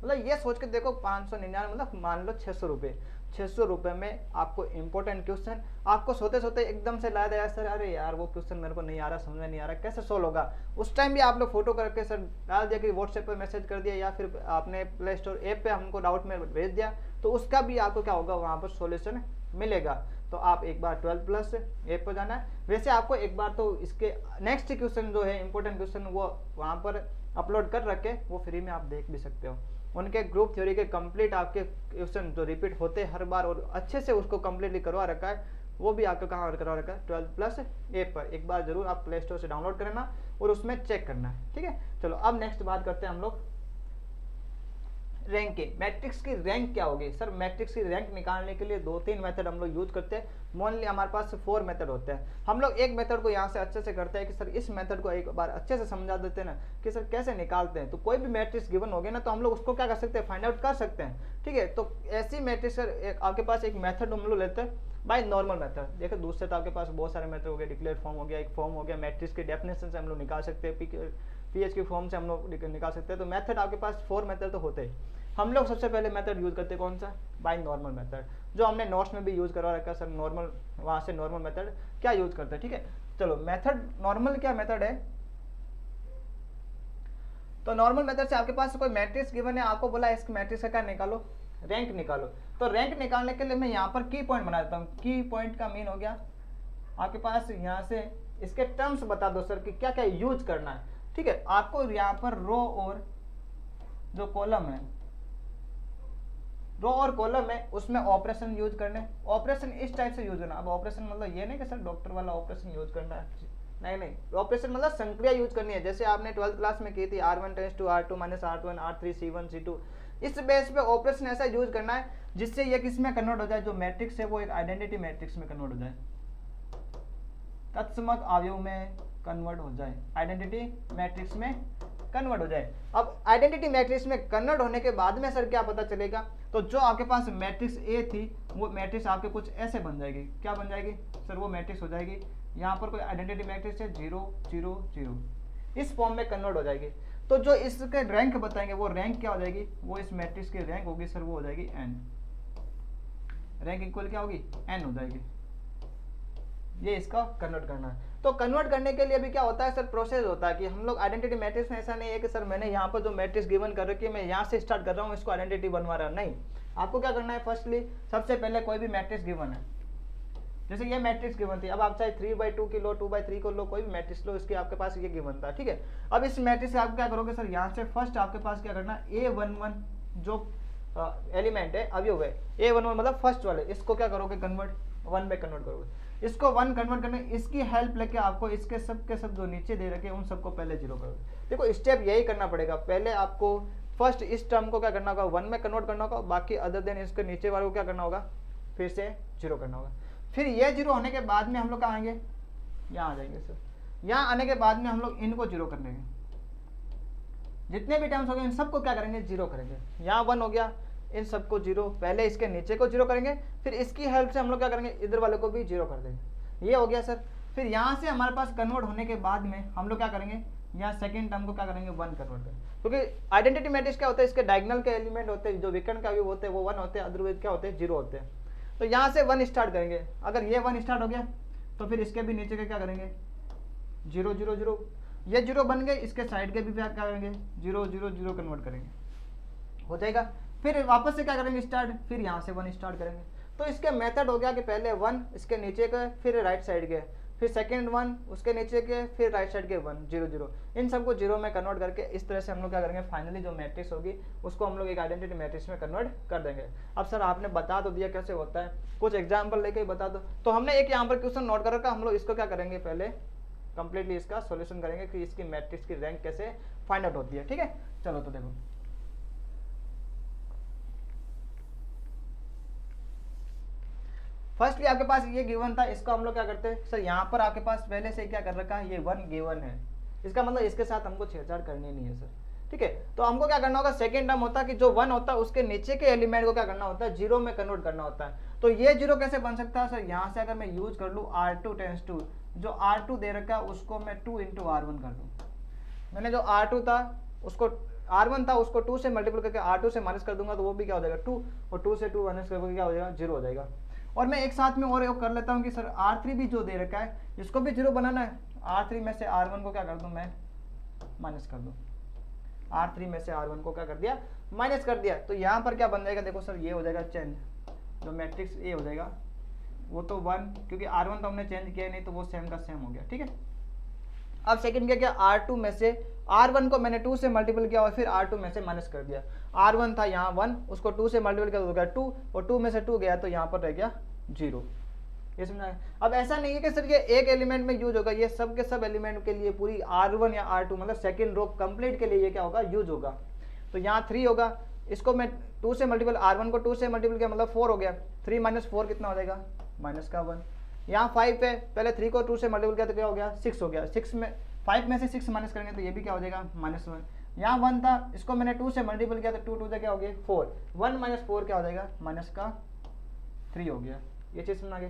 मतलब ये सोच के देखो 599 मतलब मान लो 600 रुपये। 600 रुपये में आपको इंपॉर्टेंट क्वेश्चन आपको सोते सोते एकदम से लाया जाए, सर अरे यार वो क्वेश्चन मेरे को नहीं आ रहा, समझ में नहीं आ रहा, कैसे सोल्व होगा। उस टाइम भी आप लोग फोटो करके सर डाल दिया कि व्हाट्सएप पर मैसेज कर दिया, या फिर आपने प्ले स्टोर ऐप पे हमको डाउट में भेज दिया, तो उसका भी आपको क्या होगा, वहाँ पर सोल्यूशन मिलेगा। तो आप एक बार 12+ ऐप पर जाना है। वैसे आपको एक बार तो इसके नेक्स्ट क्वेश्चन जो है इंपॉर्टेंट क्वेश्चन वो वहाँ पर अपलोड कर रखे, वो फ्री में आप देख भी सकते हो। उनके ग्रुप थ्योरी के कंप्लीट आपके क्वेश्चन जो रिपीट होते हैं हर बार और अच्छे से उसको कंप्लीटली करवा रखा है, वो भी आपको कहाँ करवा रखा है, 12+ ऐप पर। एक बार जरूर आप प्ले स्टोर से डाउनलोड करना और उसमें चेक करना है, ठीक है। चलो अब नेक्स्ट बात करते हैं हम लोग रैंक की। मैट्रिक्स की रैंक क्या होगी सर, मैट्रिक्स की रैंक निकालने के लिए 2-3 मेथड हम लोग यूज करते हैं। मोस्टली हमारे पास 4 मेथड होते हैं। हम लोग एक मेथड को यहाँ से अच्छे से करते हैं कि सर इस मेथड को एक बार अच्छे से समझा देते हैं ना कि सर कैसे निकालते हैं। तो कोई भी मैट्रिक्स गिवन हो गया ना तो हम लोग उसको क्या कर सकते हैं, फाइंड आउट कर सकते हैं, ठीक है। तो ऐसी मैट्रिक्स सर आपके पास एक मेथड हम लोग लेते हैं बाय नॉर्मल मेथड। देखो दूसरे तो आपके पास बहुत सारे मेथड हो गए, डिक्लेयर फॉर्म हो गया, एक फॉर्म हो गया, मैट्रिक्स के डेफिनेशन से हम लोग निकाल सकते हैं, पीएच के फॉर्म से हम लोग निकाल सकते हैं। तो मेथड आपके पास 4 मेथड तो होते हैं। हम लोग सबसे पहले मेथड यूज करते हैं कौन सा, बाय नॉर्मल मेथड, जो हमने नोट्स में भी यूज करवा रखा है सर। नॉर्मल वहां से नॉर्मल मेथड क्या यूज करते हैं, ठीक है। चलो मेथड नॉर्मल क्या मेथड है, तो नॉर्मल मेथड से आपके पास कोई मैट्रिक्स गिवन है, आपको बोला इस मैट्रिक्स का क्या निकालो, रैंक निकालो। तो रैंक निकालने के लिए मैं यहाँ पर की पॉइंट बना देता हूँ। की पॉइंट का मीन हो गया आपके पास यहाँ से इसके टर्म्स बता दो सर कि क्या क्या यूज करना है, ठीक है। आपको यहाँ पर रो और जो कॉलम है, रो और कॉलम है उसमें ऑपरेशन यूज करने। ऑपरेशन इस टाइप से यूज करना। अब ऑपरेशन मतलब ये नहीं कि सर डॉक्टर वाला ऑपरेशन यूज करना है, नहीं, ऑपरेशन मतलब संक्रिया यूज करनी है। जैसे आपने 12th क्लास में की थी R1 tense to R2 minus R1 R3 C1 C2, इस बेस पे ऑपरेशन ऐसा यूज करना है जिससे ये किस में कन्वर्ट हो जाए, जो मैट्रिक्स है वो एक आइडेंटिटी मैट्रिक्स में कन्वर्ट हो जाए, तत्समक अवयव में कन्वर्ट हो जाए, आइडेंटिटी मैट्रिक्स में कन्वर्ट हो जाए। अब आइडेंटिटी मैट्रिक्स में कन्वर्ट होने के बाद में सर क्या पता चलेगा, तो जो आपके पास मैट्रिक्स ए थी वो मैट्रिक्स आपके कुछ ऐसे बन जाएगी। क्या बन जाएगी सर, वो मैट्रिक्स हो जाएगी, यहाँ पर कोई आइडेंटिटी मैट्रिक्स है 0 0 0, इस फॉर्म में कन्वर्ट हो जाएगी। तो जो इसके रैंक बताएंगे वो रैंक क्या हो जाएगी, वो इस मैट्रिक्स की रैंक होगी सर, वो हो जाएगी n। रैंक इक्वल क्या होगी, n हो जाएगी। ये इसका कन्वर्ट करना है। तो कन्वर्ट करने के लिए भी क्या होता है सर, प्रोसेस होता है कि हम लोग आइडेंटिटी मैट्रिक्स में ऐसा नहीं है कि सर मैंने यहाँ पर जो मैट्रिक्स गिवन कर रखी है मैं यहाँ से स्टार्ट कर रहा हूँ इसको आइडेंटिटी बनवा रहा, नहीं। आपको क्या करना है, फर्स्टली सबसे पहले कोई भी मैट्रिक्स गिवन है, जैसे ये मैट्रिक्स गिवन थी, अब आप चाहे 3/2 की लो, 2/3 को लो, कोई भी मैट्रिक्स लो, इसके आपके पास ये गिवन था, ठीक है। अब इस मैट्रिक्स से आप क्या करोगे सर, यहाँ से फर्स्ट आपके पास क्या करना है, A11 जो एलिमेंट है अवयव है, A11 मतलब फर्स्ट वाले, इसको क्या करोगे, कन्वर्ट 1 में कन्वर्ट करोगे। इसको 1 कन्वर्ट करने, इसकी हेल्प लेके आपको इसके सब के सब जो नीचे दे रखे उन सबको पहले 0 करोगे। देखो स्टेप यही करना पड़ेगा, पहले आपको फर्स्ट इस टर्म को क्या करना होगा, 1 में कन्वर्ट करना होगा, बाकी अदर देन इसके नीचे वाले को क्या करना होगा, फिर से 0 करना होगा। फिर ये 0 होने के बाद में हम लोग कहाँ आएंगे, यहाँ आ जाएंगे सर। यहाँ आने के बाद में हम लोग इनको 0 कर लेंगे, जितने भी टर्म्स हो गए इन सबको क्या करेंगे, 0 करेंगे। यहाँ 1 हो गया, इन सबको 0, पहले इसके नीचे को 0 करेंगे, फिर इसकी हेल्प से हम लोग क्या करेंगे, इधर वाले को भी 0 कर देंगे। ये हो गया सर। फिर यहाँ से हमारे पास कन्वर्ट होने के बाद में हम लोग क्या करेंगे, यहाँ सेकंड टर्म को क्या करेंगे, 1 कन्वर्ट करेंगे, क्योंकि आइडेंटिटी मैट्रिक्स क्या होता है, इसके डायगोनल के एलिमेंट होते हैं, जो विकर्ण का भी होते हैं वो 1 होते हैं, अदरवाइज क्या होते हैं 0 होते हैं। तो यहाँ से 1 स्टार्ट करेंगे। अगर ये 1 स्टार्ट हो गया तो फिर इसके भी नीचे के क्या करेंगे 0 0 0, ये 0 बन गए, इसके साइड के भी क्या करेंगे 0 0 0 कन्वर्ट करेंगे, हो जाएगा। फिर वापस से क्या करेंगे स्टार्ट, फिर यहाँ से 1 स्टार्ट करेंगे। तो इसके मेथड हो गया कि पहले 1 इसके नीचे के, फिर राइट साइड के, फिर सेकंड 1 उसके नीचे के, फिर राइट साइड के 1 0 0, इन सबको 0 में कन्वर्ट करके इस तरह से हम लोग क्या करेंगे फाइनली जो मैट्रिक्स होगी उसको हम लोग एक आइडेंटिटी मैट्रिक्स में कन्वर्ट कर देंगे। अब सर आपने बता तो दिया कैसे होता है, कुछ एग्जाम्पल लेके ही बता दो। तो हमने एक यहाँ पर क्वेश्चन नोट कर रखा, हम लोग इसको क्या करेंगे पहले कंप्लीटली इसका सॉल्यूशन करेंगे कि इसकी मैट्रिक्स की रैंक कैसे फाइंड आउट होती है, ठीक है। चलो तो देखो फर्स्टली आपके पास ये गिवन था, इसको हम लोग क्या करते हैं सर, यहाँ पर आपके पास पहले से क्या कर रखा है, ये 1 गिवन है, इसका मतलब इसके साथ हमको छेड़छाड़ करनी नहीं है सर, ठीक है। तो हमको क्या करना होगा, सेकंड टर्म होता है कि जो 1 होता है उसके नीचे के एलिमेंट को क्या करना होता है 0 में कन्वर्ट करना होता है। तो ये 0 कैसे बन सकता है सर, यहाँ से अगर मैं यूज कर लूँ R2 टेंस टू, जो R2 दे रखा है उसको मैं 2 × R1 कर दूँ। मैंने जो R2 था उसको R1 था उसको 2 से मल्टीपल करके R2 से माइनस कर दूंगा, तो वो भी क्या हो जाएगा 2, और 2 से 2 माइनस करके क्या हो जाएगा 0 हो जाएगा। और मैं एक साथ में और एक कर लेता हूँ कि सर R3 भी जो दे रखा है इसको भी 0 बनाना है, R3 में से R1 को क्या कर दूँ मैं माइनस कर दूँ, R3 में से R1 को क्या कर दिया माइनस कर दिया। तो यहाँ पर क्या बन जाएगा देखो सर, ये हो जाएगा चेंज, जो मैट्रिक्स ए हो जाएगा वो तो 1, क्योंकि R1 तो हमने चेंज किया नहीं तो वो सेम का सेम हो गया, ठीक है। अब सेकंड क्या किया, R2 में से R1 को मैंने 2 से मल्टीपल किया और फिर R2 में से माइनस कर दिया। R1 था यहाँ 1, उसको 2 से मल्टीपल किया तो हो गया 2, और 2 में से 2 गया तो यहाँ पर रह गया 0। ये समझा। अब ऐसा नहीं है कि सर ये एक एलिमेंट में यूज होगा, ये सब के सब एलिमेंट के लिए पूरी R1 या R2 मतलब सेकंड रो कंप्लीट के लिए ये क्या होगा यूज होगा। तो यहाँ 3 होगा, इसको मैं 2 से मल्टीपल, R1 को 2 से मल्टीपल किया मतलब 4 हो गया, 3 - 4 कितना हो जाएगा -1। यहाँ 5 है, पहले 3 को 2 से मल्टीपल किया तो क्या हो गया 6 हो गया, 5 में से 6 माइनस करेंगे तो ये भी क्या हो जाएगा -1। यहाँ 1 था, इसको मैंने 2 से मल्टीपल किया तो 2 2 क्या हो गया 4, 1 - 4 क्या हो जाएगा -3 हो गया। ये चीज़ समझ आ गई,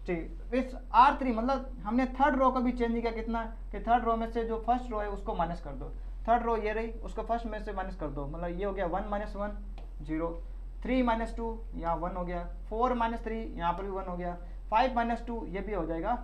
ठीक। इस R3 मतलब हमने थर्ड रो को भी चेंज किया, कितना कि थर्ड रो में से जो फर्स्ट रो है उसको माइनस कर दो, थर्ड रो ये रही उसको फर्स्ट में से माइनस कर दो, मतलब ये हो गया 1 - 1 0, 3 - 2 यहाँ 1 हो गया, 4 - 3 यहाँ पर भी 1 हो गया, 5 - 2 ये भी हो जाएगा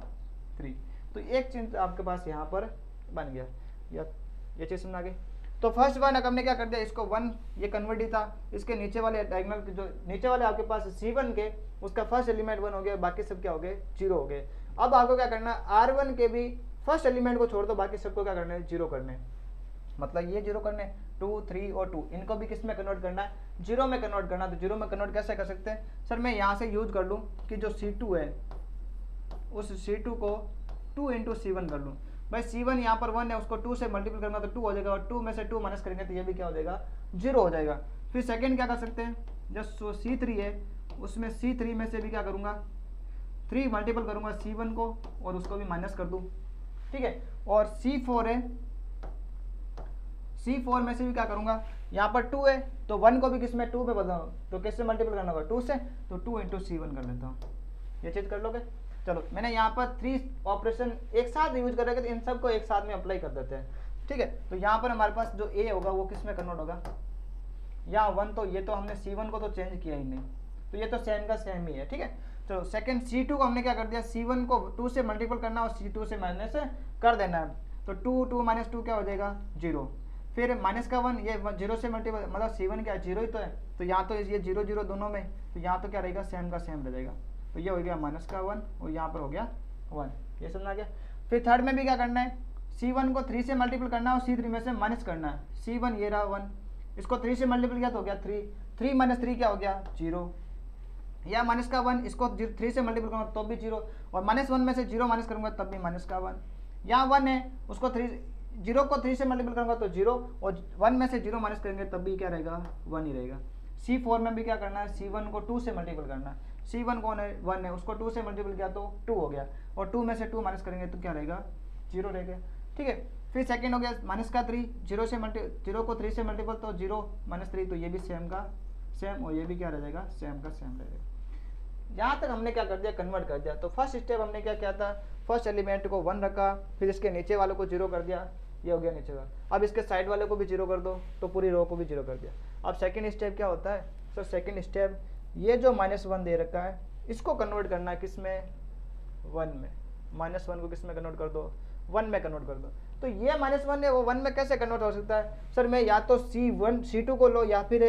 3। तो एक चीज आपके पास यहाँ पर बन गया, ये चीज़ समझ आ गई। तो फर्स्ट वन हमने क्या कर दिया, इसको 1 ये कन्वर्ट ही था, इसके नीचे वाले डायगोनल जो नीचे वाले आपके पास C1 के उसका फर्स्ट एलिमेंट 1 हो गया, बाकी सब क्या हो गए 0 हो गए। अब आपको क्या करना है, R1 के भी फर्स्ट एलिमेंट को छोड़ दो, बाकी सबको क्या करना है 0 करने, मतलब ये 0 करने 2 3 और 2 इनको भी किस में कन्वर्ट करना है 0 में कन्वर्ट करना। तो 0 में कन्वर्ट कैसे कर सकते हैं सर, मैं यहाँ से यूज कर लूँ कि जो C2 है उस C2 को 2 × C1 कर लूँ। भाई C1 यहाँ पर 1 है, उसको 2 से मल्टीपल करना तो 2 हो जाएगा, और 2 में से 2 माइनस करेंगे तो ये भी क्या हो जाएगा 0 हो जाएगा। फिर सेकंड क्या कर सकते हैं, जो C3 है उसमें C3 में से भी क्या करूँगा 3 मल्टीपल करूँगा C1 को और उसको भी माइनस कर दूँ, ठीक है। और C4 है, C4 में से भी क्या करूँगा, यहाँ पर 2 है तो 1 को भी किस में 2 में बदलाऊँ, तो किससे मल्टीपल करना होगा 2 से, तो 2 × C1 कर लेता हूँ। ये चीज़ कर लोगे। चलो मैंने यहाँ पर 3 ऑपरेशन एक साथ यूज कर रहे थे, इन सब को एक साथ में अप्लाई कर देते हैं, ठीक है। तो यहाँ पर हमारे पास जो A होगा वो किस में कन्वर्ट होगा, यहाँ 1, तो ये तो हमने C1 को तो चेंज किया ही नहीं, तो ये तो सेम का सेम ही है, ठीक है। तो सेकंड C2 को हमने क्या कर दिया, C1 को 2 से मल्टीपल करना और C2 से माइनस कर देना है, तो 2 2 - 2 क्या हो जाएगा 0। फिर माइनस का 1, ये 0 से मल्टीपल मतलब C1 क्या 0 ही तो है, तो यहाँ तो ये 0 0 दोनों में, तो यहाँ तो क्या रहेगा सेम का सेम रह जाएगा, तो ये हो गया -1 और यहाँ पर हो गया 1। ये समझ आ गया। फिर थर्ड में भी क्या करना है, C1 को 3 से मल्टीपल करना है और C3 में से माइनस करना है। C1 ये रहा 1, इसको 3 से मल्टीपल किया तो हो गया 3, 3 - 3 क्या हो गया 0, या माइनस का 1 इसको 3 से मल्टीपल करूँगा तो भी 0, और -1 में से 0 माइनस करूँगा तब भी -1। यहाँ 1 है उसको 0 को 3 से मल्टीपल करूँगा तो 0, और 1 में से 0 माइनस करेंगे तब भी क्या रहेगा 1 ही रहेगा। C4 में भी क्या करना है, C1 को 2 से मल्टीपल करना है, C1 कौन है 1 है, उसको 2 से मल्टीपल किया तो 2 हो गया, और 2 में से 2 माइनस करेंगे तो क्या रहेगा 0 रहेगा, ठीक है। फिर सेकंड हो गया -3, 0 को 3 से मल्टीपल तो 0 - 3, तो ये भी सेम का सेम, और ये भी क्या रह जाएगा सेम का सेम रहेगा। यहाँ तक हमने क्या कर दिया कन्वर्ट कर दिया। तो फर्स्ट स्टेप हमने क्या किया था, फर्स्ट एलिमेंट को 1 रखा, फिर इसके नीचे वालों को 0 कर दिया, ये हो गया नीचे का। अब इसके साइड वाले को भी 0 कर दो तो पूरी रो को भी 0 कर दिया। अब सेकंड स्टेप क्या होता है सर, सेकंड स्टेप ये जो -1 दे रखा है इसको कन्वर्ट करना है किस में 1 में, -1 को किस में कन्वर्ट कर दो, 1 में कन्वर्ट कर दो। तो ये -1 है वो 1 में कैसे कन्वर्ट हो सकता है सर, मैं या तो C2 को लो या फिर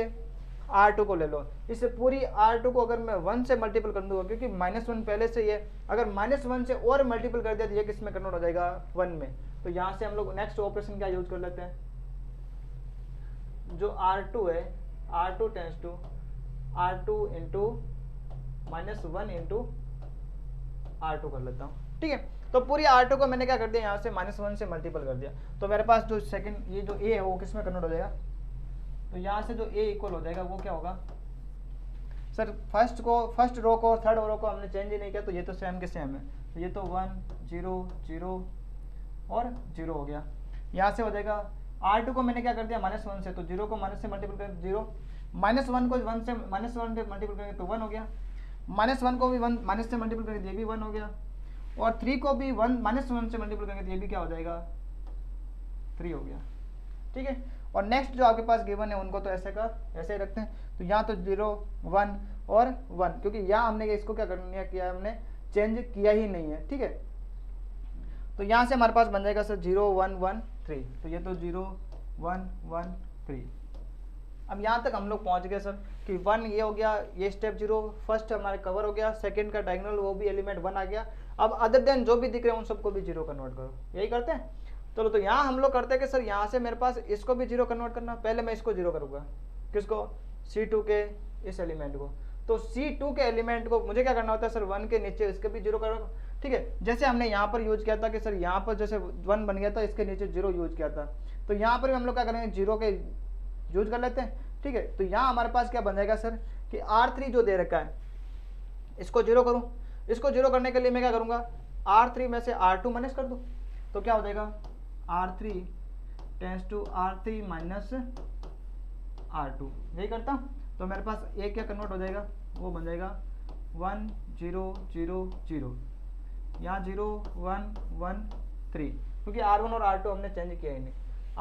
R2 को ले लो। इस पूरी R2 को अगर मैं 1 से मल्टीपल कर दूंगा, क्योंकि -1 पहले से ये, अगर -1 से और मल्टीपल कर दिया तो ये किस में कन्वर्ट हो जाएगा, 1 में। तो यहाँ से हम लोग नेक्स्ट ऑपरेशन क्या यूज कर लेते हैं, जो R2 है, R2 tense to R2 into -1 into R2 कर लेता हूँ, ठीक है। तो पूरी R2 को मैंने क्या कर दिया, यहाँ से -1 से मल्टीपल कर दिया। तो मेरे पास जो सेकंड ये जो A है वो किस में कन्वर्ट हो जाएगा, तो यहाँ से जो A इक्वल हो जाएगा वो क्या होगा सर, फर्स्ट रो को और थर्ड रो को हमने चेंज ही नहीं किया, तो ये तो सेम के सेम है। तो ये तो 1 0 0 और 0 हो गया। यहाँ से हो जाएगा R2 को मैंने क्या कर दिया -1 से, तो 0 को माइनस से मल्टीपल कर 0, -1 को 1 से -1 से मल्टीपल करेंगे तो 1 हो गया, -1 को भी 1 माइनस से मल्टीपल करेंगे तो ये भी 1 हो गया, और 3 को भी -1 से मल्टीपल करेंगे तो ये भी क्या हो जाएगा, 3 हो गया, ठीक है। और नेक्स्ट जो आपके पास गिवन है उनको तो ऐसे का ऐसे ही रखते हैं। तो यहाँ तो 0 1 और 1, क्योंकि यहाँ हमने इसको क्या करना किया, हमने चेंज किया ही नहीं है, ठीक है। तो यहाँ से हमारे पास बन जाएगा सर 0 1 1 3, तो ये तो 0 1 1 3। अब यहाँ तक हम लोग पहुँच गए सर कि 1 ये हो गया, ये स्टेप 0 फर्स्ट हमारे कवर हो गया, सेकंड का डायगोनल वो भी एलिमेंट 1 आ गया। अब अदर देन जो भी दिख रहे हैं उन सबको भी 0 कन्वर्ट करो, यही करते हैं। चलो तो यहाँ हम लोग करते हैं कि सर यहाँ से मेरे पास इसको भी 0 कन्वर्ट करना, पहले मैं इसको 0 करूँगा, किसको, C2 के इस एलिमेंट को। तो C2 के एलिमेंट को मुझे क्या करना होता है सर, 1 के नीचे इसके भी 0 करो, ठीक है। जैसे हमने यहाँ पर यूज किया था कि सर यहाँ पर जैसे 1 बन गया था, इसके नीचे 0 यूज किया था, तो यहाँ पर भी हम लोग क्या करेंगे, 0 के यूज कर लेते हैं, ठीक है। तो यहाँ हमारे पास क्या बन जाएगा सर कि R3 जो दे रखा है इसको 0 करूँ, इसको 0 करने के लिए मैं क्या करूँगा, R3 में से R2 माइनस कर दूँ, तो क्या हो जाएगा R3 tense to R3 minus R2, यही करता हूँ। तो मेरे पास A क्या कन्वर्ट हो जाएगा, वो बन जाएगा 1 0 0 0, यहाँ 0 1 1 3, क्योंकि R1 और R2 हमने चेंज किया ही नहीं।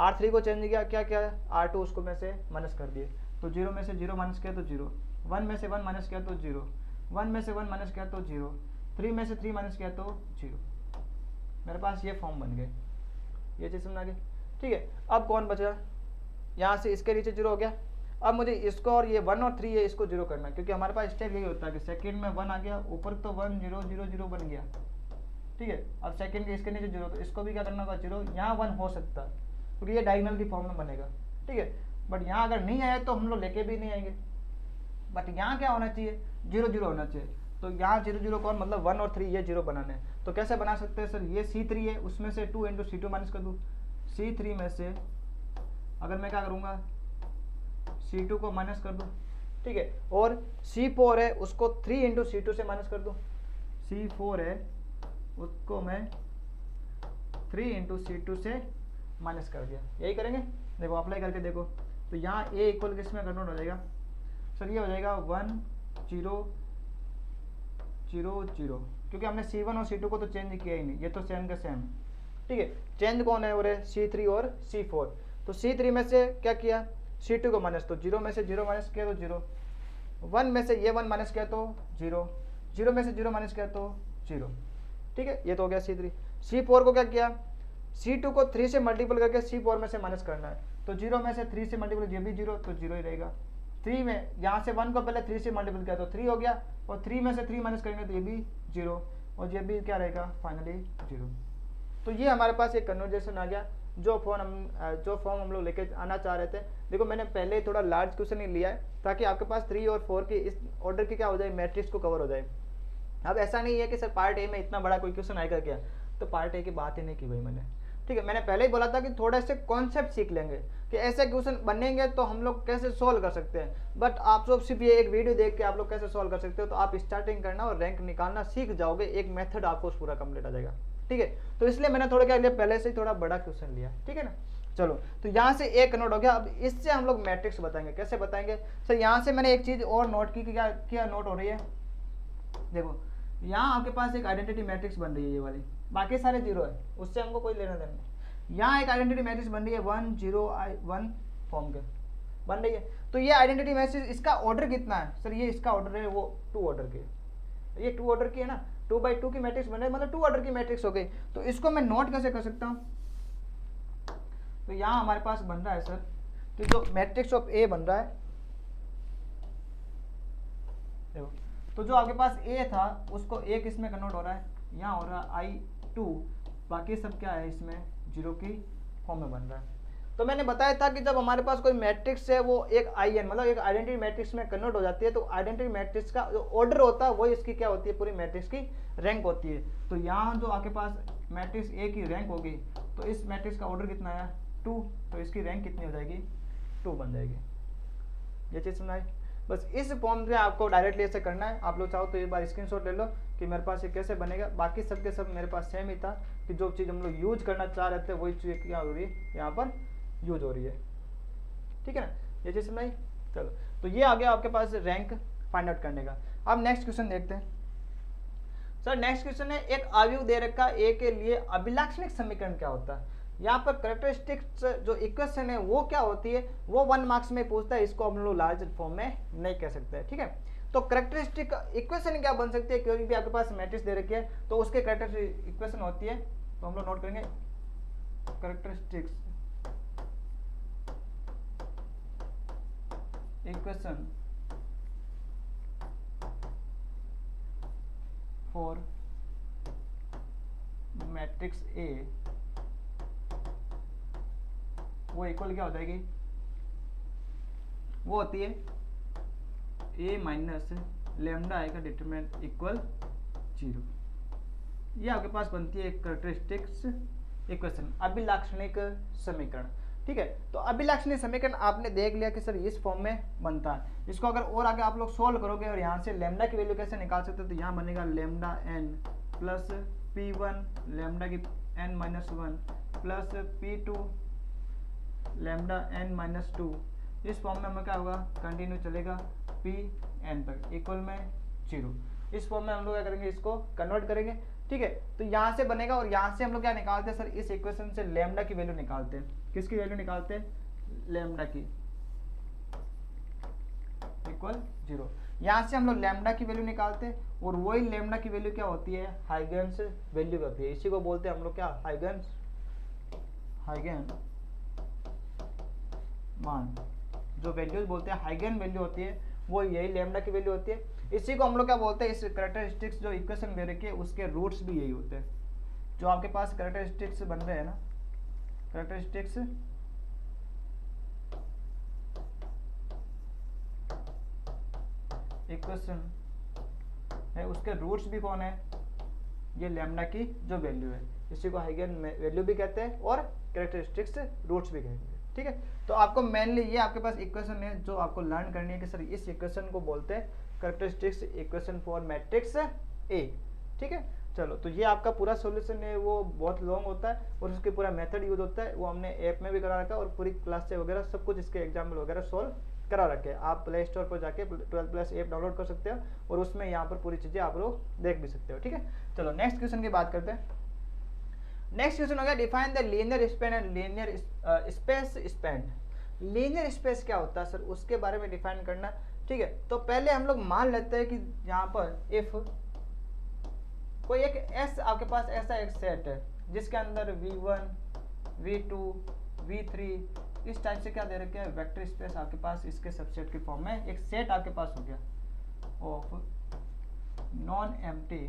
R3 को चेंज किया, क्या क्या R2 उसको में से माइनस कर दिए, तो 0 में से 0 माइनस किया तो 0, 1 में से 1 माइनस किया तो 0, 1 में से 1 माइनस किया तो 0, 3 में से 3 माइनस किया तो 0। मेरे पास ये फॉर्म बन गए, ये चीज़ समझ आ गई, ठीक है। अब कौन बचा, यहाँ से इसके नीचे 0 हो गया। अब मुझे इसको और ये 1 और 3 है इसको 0 करना है, क्योंकि हमारे पास स्टेप यही होता है कि सेकंड में 1 आ गया, ऊपर तो 1 0 0 0 बन गया, ठीक है। अब सेकंड के इसके नीचे 0, तो इसको भी क्या करना होगा 0, यहाँ 1 हो सकता है क्योंकि ये डायगोनल की फॉर्म में बनेगा, ठीक है। बट यहाँ अगर नहीं आया तो हम लोग लेके भी नहीं आएंगे, बट यहाँ क्या होना चाहिए, 0 0 होना चाहिए। तो यहाँ 0 0 कौन, मतलब 1 और 3 ये 0 बनाने हैं। तो कैसे बना सकते हैं सर, ये C3 है, उसमें से 2 इंटू C2 माइनस कर दूँ, C3 में से अगर मैं क्या करूँगा, C2 को माइनस कर दूँ, ठीक है। और C4 है उसको 3 इंटू C2 से माइनस कर दूँ, C4 है उसको मैं 3 इंटू C2 से माइनस कर दिया, यही करेंगे। देखो अप्लाई करके देखो, तो यहाँ A इक्वल किसमें कन्वर्ट हो जाएगा सर, ये हो जाएगा 1 0 0 0, क्योंकि हमने C1 और C2 को तो चेंज किया ही नहीं, ये तो सेम का सेम, ठीक है। चेंज कौन है, और C3 और C4। तो C3 में से क्या किया, C2 को माइनस, तो 0 में से 0 माइनस किया तो 0, 1 में से ये 1 माइनस किया तो 0, 0 में से 0 माइनस किया तो 0, ठीक है। ये तो हो गया C3। C4 को क्या किया, C2 को 3 से मल्टीपल करके C4 में से माइनस करना है, तो 0 में से 3 से मल्टीपल, ये भी 0 तो 0 ही रहेगा। 3 में यहाँ से 1 को पहले 3 से मल्टीपल किया तो 3 हो गया, और 3 में से 3 माइनस करेंगे तो ये भी 0, और ये भी क्या रहेगा फाइनली 0। तो ये हमारे पास एक कन्वर्जेशन आ गया, जो फॉर्म हम लोग लेके आना चाह रहे थे। देखो मैंने पहले ही थोड़ा लार्ज क्वेश्चन ही लिया है ताकि आपके पास 3 और 4 की इस ऑर्डर की क्या हो जाए, मैट्रिक्स को कवर हो जाए। अब ऐसा नहीं है कि सर पार्ट ए में इतना बड़ा कोई क्वेश्चन आएगा क्या, तो पार्ट ए की बात ही नहीं की भाई मैंने, ठीक है। मैंने पहले ही बोला था कि थोड़ा से कॉन्सेप्ट सीख लेंगे कि ऐसे क्वेश्चन बनेंगे तो हम लोग कैसे सोल्व कर सकते हैं। बट आप सब सिर्फ ये एक वीडियो देख के आप लोग कैसे सोल्व कर सकते हो, तो आप स्टार्टिंग करना और रैंक निकालना सीख जाओगे, एक मेथड आपको पूरा कंप्लीट आ जाएगा, ठीक है। तो इसलिए मैंने थोड़ा क्या लिया, पहले से ही थोड़ा बड़ा क्वेश्चन लिया, ठीक है ना। चलो तो यहाँ से एक नोट हो गया। अब इससे हम लोग मैट्रिक्स बताएंगे, कैसे बताएंगे सर। यहाँ से मैंने एक चीज़ और नोट की, क्या नोट हो रही है, देखो यहाँ आपके पास एक आइडेंटिटी मैट्रिक्स बन रही है, ये वाली, बाकी सारे 0 है, उससे हमको कोई लेना देना नहीं। यहाँ एक आइडेंटिटी मैट्रिक्स बन रही है 1 0 1 फॉर्म के बन रही है। तो ये आइडेंटिटी मैट्रिक्स, इसका ऑर्डर कितना है सर, ये इसका ऑर्डर है वो 2 ऑर्डर के, ये 2 ऑर्डर की है ना। 2/2 की मैट्रिक्स बन रही है, मतलब 2 ऑर्डर की मैट्रिक्स हो गई। तो इसको मैं नोट कैसे कर सकता हूँ, तो यहाँ हमारे पास बन रहा है सर कि जो मैट्रिक्स ऑफ ए बन रहा है, देखो तो जो आपके पास ए था उसको ए किस में कन्वर्ट हो रहा है, यहाँ हो रहा है I2, बाकी सब क्या है इसमें 0 की फॉर्म में बन रहा है। तो मैंने बताया था कि जब हमारे पास कोई मैट्रिक्स है वो एक IN मतलब एक आइडेंटिटी मैट्रिक्स में कन्वर्ट हो जाती है, तो आइडेंटिटी मैट्रिक्स का जो ऑर्डर होता है वही इसकी क्या होती है, पूरी मैट्रिक्स की रैंक होती है। तो यहाँ जो आपके पास मैट्रिक्स ए की रैंक होगी, तो इस मैट्रिक्स का ऑर्डर कितना आया 2, तो इसकी रैंक कितनी हो जाएगी 2 बन जाएगी। ये चीज़ सुनाई, बस इस फॉर्म से आपको डायरेक्टली ऐसे करना है। आप लोग चाहो तो एक बार स्क्रीनशॉट ले लो कि मेरे पास ये कैसे बनेगा। बाकी सब के सब मेरे पास सेम ही था कि जो चीज़ हम लोग यूज करना चाह रहे थे वही चीज़ क्या हो रही है यहाँ पर यूज हो रही है, ठीक है ना, ये चीज़ सुनाई। चलो तो ये आ गया आपके पास रैंक फाइंड आउट करने का। अब नेक्स्ट क्वेश्चन देखते हैं। सर नेक्स्ट क्वेश्चन है, एक आव्यूह दे रखा ए के लिए अभिलाक्षणिक समीकरण क्या होता है। यहाँ पर करेक्टरिस्टिक्स जो इक्वेशन है वो क्या होती है, वो 1 मार्क्स में पूछता है, इसको हम लोग लार्ज फॉर्म में नहीं कह सकते, ठीक है। तो करेक्टरिस्टिक इक्वेशन क्या बन सकती है, क्योंकि भी आपके पास मैट्रिक्स दे रखी है तो उसके करेक्टरिस्टिक इक्वेशन होती है, तो हम लोग नोट करेंगे characteristics equation for matrix A, वो इक्वल क्या हो जाएगी, वो होती है ए माइनस लेमडा आई का डिटरमिनेंट इक्वल 0। ये आपके पास बनती है करेक्टरिस्टिक्स इक्वेशन, अभिलाक्षणिक समीकरण, ठीक है। तो अभिलाक्षणिक समीकरण आपने देख लिया कि सर इस फॉर्म में बनता है। इसको अगर और आगे आप लोग सोल्व करोगे और यहाँ से लेमडा की वैल्यू कैसे निकाल सकते हो, तो यहाँ बनेगा lambda n plus P1 lambda की n-1 plus P2 lambda n-2। इस फॉर्म में हमें क्या होगा, कंटिन्यू चलेगा Pn तक इक्वल में 0। इस फॉर्म में हम लोग क्या करेंगे, इसको कन्वर्ट करेंगे, ठीक है। तो यहाँ से बनेगा और यहाँ से हम लोग क्या निकालते हैं सर, इस इक्वेशन से लेमडा की वैल्यू निकालते हैं। किसकी वैल्यू निकालते हैं, लेमडा की इक्वल 0। यहाँ से हम लोग लेमडा की वैल्यू निकालते हैं और वही लेमडा की वैल्यू क्या होती है, हाइगेन्स वैल्यू होती है। इसी को बोलते हैं हम लोग क्या, हाइगेन मान, जो वैल्यूज बोलते हैं हाइगेन वैल्यू होती है, वो यही लेमडा की वैल्यू होती है। इसी को हम लोग क्या बोलते हैं, इस कैरेक्टरिस्टिक्स जो इक्वेशन दे रखी है उसके रूट्स भी यही होते हैं। जो आपके पास कैरेक्टरिस्टिक्स बन रहे हैं ना, कैरेक्टरिस्टिक्स इक्वेशन है, उसके रूट्स भी कौन है, ये लेमडा की जो वैल्यू है। इसी को हाइगेन वैल्यू भी कहते हैं और कैरेक्टरिस्टिक्स रूट्स भी कहते हैं, ठीक है। तो आपको मेनली ये आपके पास इक्वेशन है जो आपको लर्न करनी है कि सर इस इक्वेशन को बोलते हैं characteristics equation for matrix A, ठीक है। चलो तो ये आपका पूरा सॉल्यूशन है, वो बहुत लॉन्ग होता है और उसके पूरा मेथड यूज होता है, वो हमने ऐप में भी करा रखा है और पूरी क्लास से वगैरह सब कुछ इसके एग्जाम्पल वगैरह सॉल्व करा रखे हैं। आप प्ले स्टोर पर जाके 12+ ऐप डाउनलोड कर सकते हो और उसमें यहाँ पर पूरी चीज़ें आप लोग देख भी सकते हो, ठीक है। चलो नेक्स्ट क्वेश्चन की बात करते हैं। नेक्स्ट क्वेश्चन हो गया, define the linear span and linear space span. Linear space क्या होता है सर, उसके बारे में डिफाइन करना, ठीक है। तो पहले हम लोग मान लेते हैं कि यहाँ पर इफ कोई एक एस आपके पास ऐसा एक सेट है जिसके अंदर V1 V2 V3 इस टाइप से क्या दे रखे हैं, वेक्टर स्पेस आपके पास इसके सबसेट के फॉर्म में एक सेट आपके पास हो गया of non empty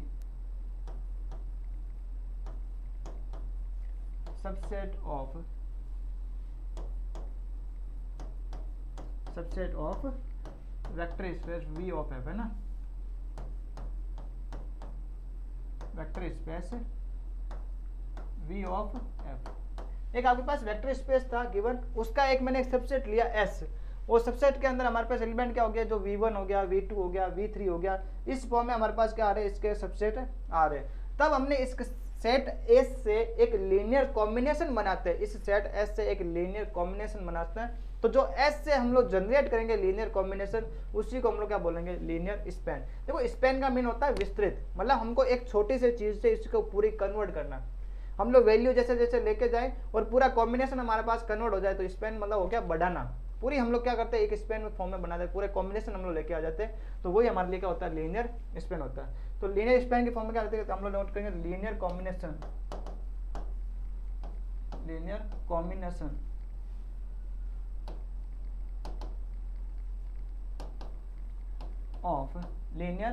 subset of vector space V of F, है ना, vector space V of F। एक आपके पास वेक्टर स्पेस था गिवन, उसका एक मैंने सबसेट लिया S, वो सबसेट के अंदर हमारे पास एलिमेंट क्या हो गया, जो V1 हो गया V2 हो गया V3 हो गया, इस फॉर्म में हमारे पास क्या आ रहे हैं, इसके सबसेट आ रहे हैं। तब हमने इस सेट S से एक लीनियर कॉम्बिनेशन बनाते हैं, इस सेट S से एक लीनियर कॉम्बिनेशन बनाते हैं। तो जो S से हम लोग जनरेट करेंगे लीनियर कॉम्बिनेशन, उसी को हम लोग क्या बोलेंगे, लीनियर स्पैन। देखो स्पैन का मीन होता है विस्तृत, मतलब हमको एक छोटी सी चीज से इसको पूरी कन्वर्ट करना। हम लोग वैल्यू जैसे जैसे लेके जाए और पूरा कॉम्बिनेशन हमारे पास कन्वर्ट हो जाए, तो स्पैन मतलब हो गया बढ़ाना, पूरी हम लोग क्या करते हैं, एक स्पेन में फॉर्म में बना देते, पूरे कॉम्बिनेशन हम लोग लेके आ जाते हैं, तो वही हमारे लिए क्या होता है, लीनियर स्पेन होता है। तो लीनियर स्पेन की फॉर्म में क्या होता है, हम लोग नोट करेंगे linear combination, linear combination of linear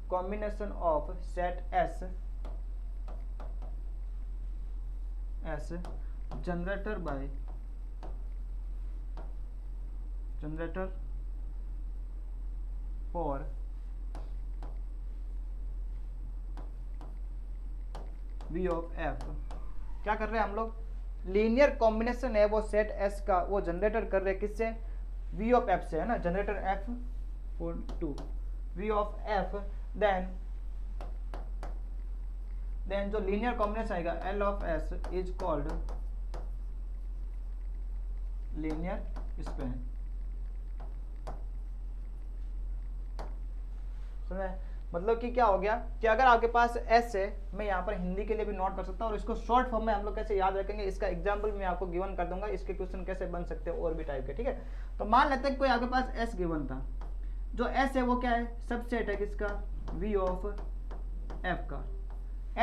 combination of set S generator by generator for V of F। क्या कर रहे हैं हम लोग, लीनियर कॉम्बिनेशन है वो सेट S का, वो जनरेटर कर रहे हैं किससे, V ऑफ F से, है ना, generator F for 2 V of F, then जो लीनियर कॉम्बिनेशन आएगा L of S is called linear span. समझे, मतलब कि क्या हो गया कि अगर आपके पास S है, मैं यहाँ पर हिंदी के लिए भी नोट कर सकता हूँ, और इसको शॉर्ट फॉर्म में हम लोग कैसे याद रखेंगे, इसका एग्जाम्पल मैं आपको गिवन कर दूंगा, इसके क्वेश्चन कैसे बन सकते हैं और भी टाइप के, ठीक है। तो मान लेते हैं कोई आपके पास S गिवन था, जो S है वो क्या है, सबसेट है किसका, V ऑफ F का।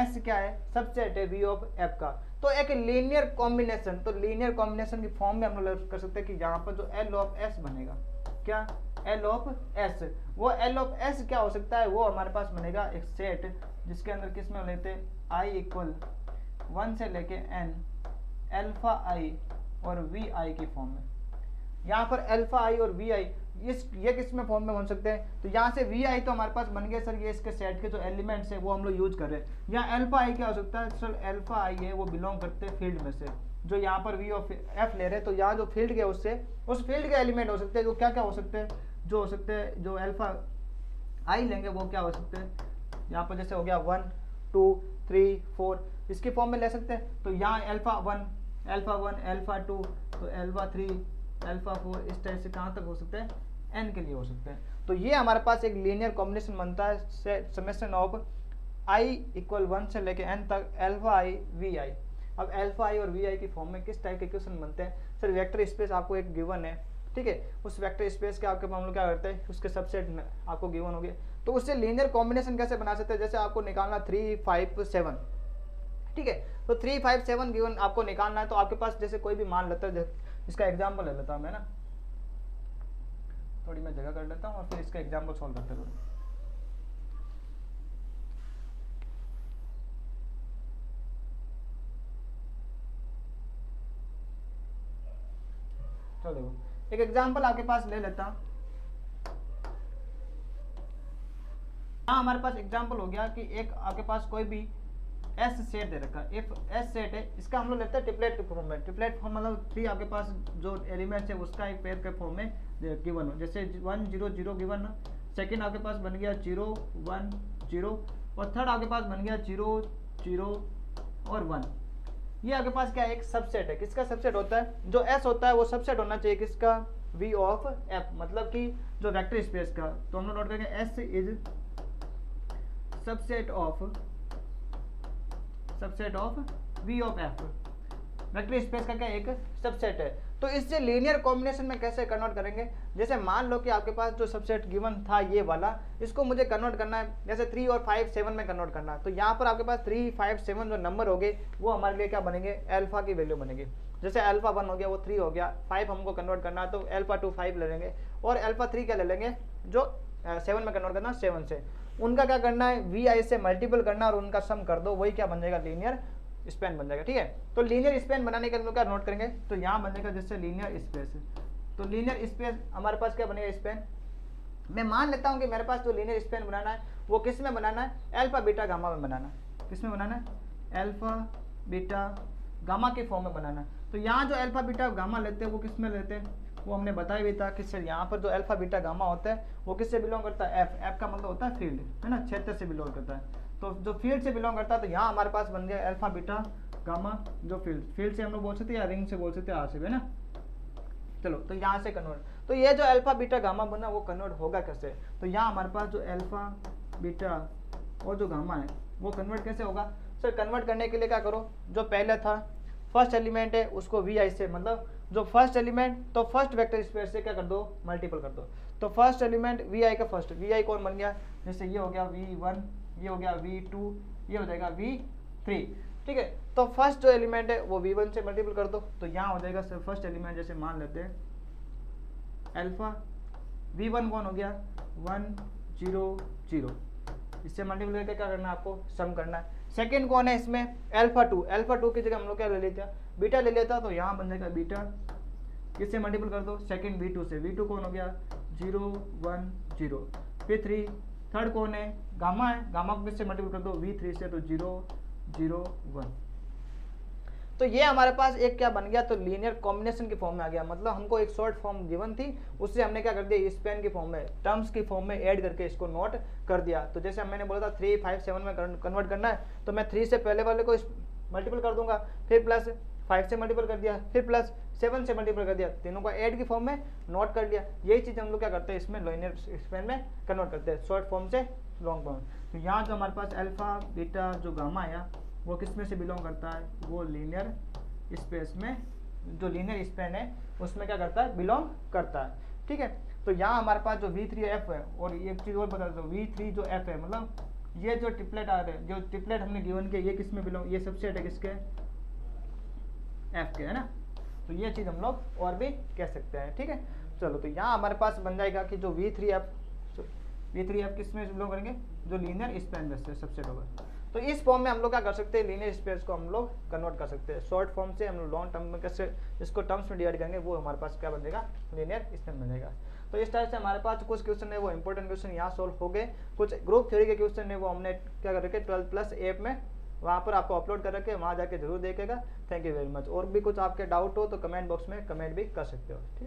S क्या है, सबसेट है V ऑफ F का। तो एक लीनियर कॉम्बिनेशन, तो लीनियर कॉम्बिनेशन की फॉर्म में हम लोग कर सकते हैं कि यहाँ पर जो L ऑफ S बनेगा, क्या L ऑफ S, वो L ऑफ S क्या हो सकता है, वो हमारे पास बनेगा एक सेट जिसके अंदर किस में लेते हैं I इक्वल 1 से लेके n अल्फा I और Vi की फॉर्म में। यहाँ पर अल्फा I और Vi ये किस में फॉर्म में बन सकते हैं, तो यहाँ से Vi तो हमारे पास बन गए सर, ये इसके सेट के जो एलिमेंट्स है वो हम लोग यूज कर रहे हैं। यहाँ अल्फा I क्या हो सकता है सर, अल्फा I है वो बिलोंग करते हैं फील्ड में से, जो यहाँ पर V ऑफ F ले रहे हैं, तो यहाँ जो फील्ड के उससे उस फील्ड के एलिमेंट हो सकते हैं, जो क्या क्या हो सकते हैं, जो हो सकते हैं जो अल्फा I लेंगे वो क्या हो सकते हैं, यहाँ पर जैसे हो गया 1 2 3 4 इसकी फॉर्म में ले सकते हैं। तो यहाँ अल्फा 1 अल्फा 2 तो अल्फा 3 अल्फा 4 इस टाइप से कहाँ तक हो सकते हैं, n के लिए हो सकते हैं। तो ये हमारे पास एक लीनियर कॉम्बिनेशन बनता है, समेशन ऑफ I इक्वल 1 से लेके n तक अल्फा I Vi। अब अल्फा I और Vi की फॉर्म में किस टाइप के क्वेश्चन बनते हैं, सर वेक्टर स्पेस आपको एक गिवन है, ठीक है, उस वेक्टर स्पेस के आपके हम लोग क्या करते हैं, उसके सबसेट आपको गिवन हो गए, तो उससे लीनियर कॉम्बिनेशन कैसे बना सकते हैं, जैसे आपको निकालना 3 5 7, ठीक है, तो 3 5 7 गिवन आपको निकालना है, तो आपके पास जैसे कोई भी मान लेता है, इसका एग्जाम्पल ले लेता हूँ मैं ना, थोड़ी मैं जगह कर लेता हूँ और फिर इसका एग्जाम्पल सॉल्व करते हैं। चलो देखो एक एग्जाम्पल आपके पास ले लेता हूँ। हाँ हमारे पास एग्जाम्पल हो गया कि एक आपके पास कोई भी एस सेट दे रखा है, इफ एस सेट है, इसका हम लोग लेते हैं ट्रिपलेट के फॉर्म में। ट्रिपलेट फॉर्म मतलब 3 आपके पास जो एलिमेंट्स है उसका एक पेयर के फॉर्म में गिवन हो, जैसे 1 0 0 गिवन, सेकंड आपके पास बन गया 0 1 0 और थर्ड आपके पास बन गया 0 0 और 1। ये आपके पास क्या है, एक सबसेट है, किसका सबसेट होता है, जो एस होता है वो सबसेट होना चाहिए किसका, V ऑफ F, मतलब कि जो वेक्टर स्पेस का। तो हम लोग नोट करेंगे S is subset of V of F, vector space का क्या एक सबसेट है। तो इससे लीनियर कॉम्बिनेशन में कैसे कन्वर्ट करेंगे, जैसे मान लो कि आपके पास जो सबसेट गिवन था ये वाला, इसको मुझे कन्वर्ट करना है, जैसे 3 और 5 7 में कन्वर्ट करना है, तो यहाँ पर आपके पास 3 5 7 जो नंबर हो गए वो हमारे लिए क्या बनेंगे, अल्फा की वैल्यू बनेगी। जैसे अल्फा 1 हो गया वो 3 हो गया, 5 हमको कन्वर्ट करना है तो अल्फा 2 5 ले लेंगे, और अल्फा 3 क्या ले लेंगे, जो 7 में कन्वर्ट करना 7 से, उनका क्या करना है Vi से मल्टीपल करना और उनका सम कर दो, वही क्या बन जाएगा, लीनियर स्पेन बन जाएगा। ठीक है, तो लीनियर स्पेन बनाने के लिए क्या नोट करेंगे, तो यहाँ बनेगा जैसे लीनियर स्पेस, तो लीनियर स्पेस हमारे पास क्या बनेगा स्पेन, मैं मान लेता हूँ कि मेरे पास जो लीनियर स्पेन बनाना है वो किस में बनाना है, अल्फा बीटा गामा में बनाना है। किस में बनाना है, अल्फा बीटा गामा के फॉर्म में बनाना है। तो यहाँ जो अल्फा बीटा गामा लेते हैं वो किस में लेते हैं, वो हमने बताया भी था कि सर यहाँ पर जो अल्फा बीटा गामा होता है वो किससे बिलोंग करता है, एफ का मतलब होता है फील्ड, है ना, क्षेत्र से बिलोंग करता है। तो जो फील्ड से बिलोंग करता है, तो यहाँ हमारे पास बन गया अल्फा बीटा गामा, जो फील्ड से हम लोग बोल सकते हैं या रिंग से बोल सकते हैं, आर से, है ना। चलो तो यहाँ से कन्वर्ट, तो ये जो अल्फा बीटा गामा बना वो कन्वर्ट होगा कैसे, तो यहाँ हमारे पास जो अल्फा बीटा और जो गामा है वो कन्वर्ट कैसे होगा, सर कन्वर्ट करने के लिए क्या करो, जो पहले था फर्स्ट एलिमेंट है उसको Vi से, मतलब जो फर्स्ट एलिमेंट, तो फर्स्ट वेक्टर स्पेस से क्या कर दो, मल्टीपल कर दो। तो फर्स्ट एलिमेंट वी आई का फर्स्ट, वी आई कौन बन गया, जैसे ये हो गया V1, ये हो गया V2, ये हो जाएगा V3, ठीक है। तो फर्स्ट जो एलिमेंट है वो V1 से मल्टीपल कर दो, तो यहाँ हो जाएगा फर्स्ट एलिमेंट, जैसे मान लेते हैं अल्फा, V1 कौन हो गया 1 0 0, इससे मल्टीपल करके क्या करना है आपको, सम करना है। सेकंड कौन है इसमें, अल्फा 2, अल्फा 2 की जगह हम लोग क्या ले लेते हैं, बीटा ले लेता, तो यहाँ बन जाएगा बीटा, किससे मल्टीपल कर दो, सेकंड V2 से, V2 कौन हो गया 0 1 0, फिर 3, थर्ड कौन है, गामा है, गामा को किससे मल्टीपल कर दो, V3 से, तो 0 0 1। तो ये हमारे पास एक क्या बन गया, तो लीनियर कॉम्बिनेशन की फॉर्म में आ गया। मतलब हमको एक शॉर्ट फॉर्म गिवन थी, उससे हमने क्या कर दिया, स्पेन की फॉर्म में, टर्म्स की फॉर्म में ऐड करके इसको नोट कर दिया। तो जैसे मैंने बोला था 3 5 7 में कन्वर्ट करना है, तो मैं 3 से पहले वाले को मल्टीपल कर दूंगा, फिर प्लस 5 से मल्टीपल कर दिया, फिर प्लस 7 से मल्टीपल कर दिया, तीनों को ऐड की फॉर्म में नोट कर लिया। यही चीज़ हम लोग क्या करते हैं, इसमें लीनियर स्पेन में कन्वर्ट करते हैं, शॉर्ट फॉर्म से लॉन्ग फॉर्म। तो यहाँ जो हमारे पास अल्फा बीटा जो गामा आया वो किस में से बिलोंग करता है, वो लीनियर स्पेस में, जो लीनियर स्पेन है उसमें क्या करता है, बिलोंग करता है, ठीक है। तो यहाँ हमारे पास जो V3F है, और एक चीज़ और बता दो, V3 जो F है, मतलब ये जो ट्रिपलेट आ रहे हैं, जो ट्रिपलेट हमने गिवन किया, ये किस में बिलोंग, ये सबसेट है किसके, F के, है ना। तो ये चीज़ हम लोग और भी कह सकते हैं, ठीक है। चलो, तो यहाँ हमारे पास बन जाएगा कि जो V3F किस में बिलोंग करेंगे, जो लीनियर स्पेन में से सबसेट होगा। तो इस फॉर्म में हम लोग क्या कर सकते हैं, लीनियर स्पेस को हम लोग कन्वर्ट कर सकते हैं। शॉर्ट फॉर्म से हम लोग लॉन्ग टर्म में कैसे इसको टर्म्स में डिवाइड करेंगे, वो हमारे पास क्या बन जाएगा, लीनियर स्पेस बन जाएगा। तो इस टाइप से हमारे पास कुछ क्वेश्चन है वो इंपॉर्टेंट क्वेश्चन यहाँ सॉल्व हो गए। कुछ ग्रुप थ्योरी के क्वेश्चन है वो हमने क्या कर रखे 12+ ऐप में, वहाँ पर आपको अपलोड कर रखे, वहाँ जाके जरूर देखेगा। Thank you very much. और भी कुछ आपके डाउट हो तो कमेंट बॉक्स में कमेंट भी कर सकते हो, ठीक है।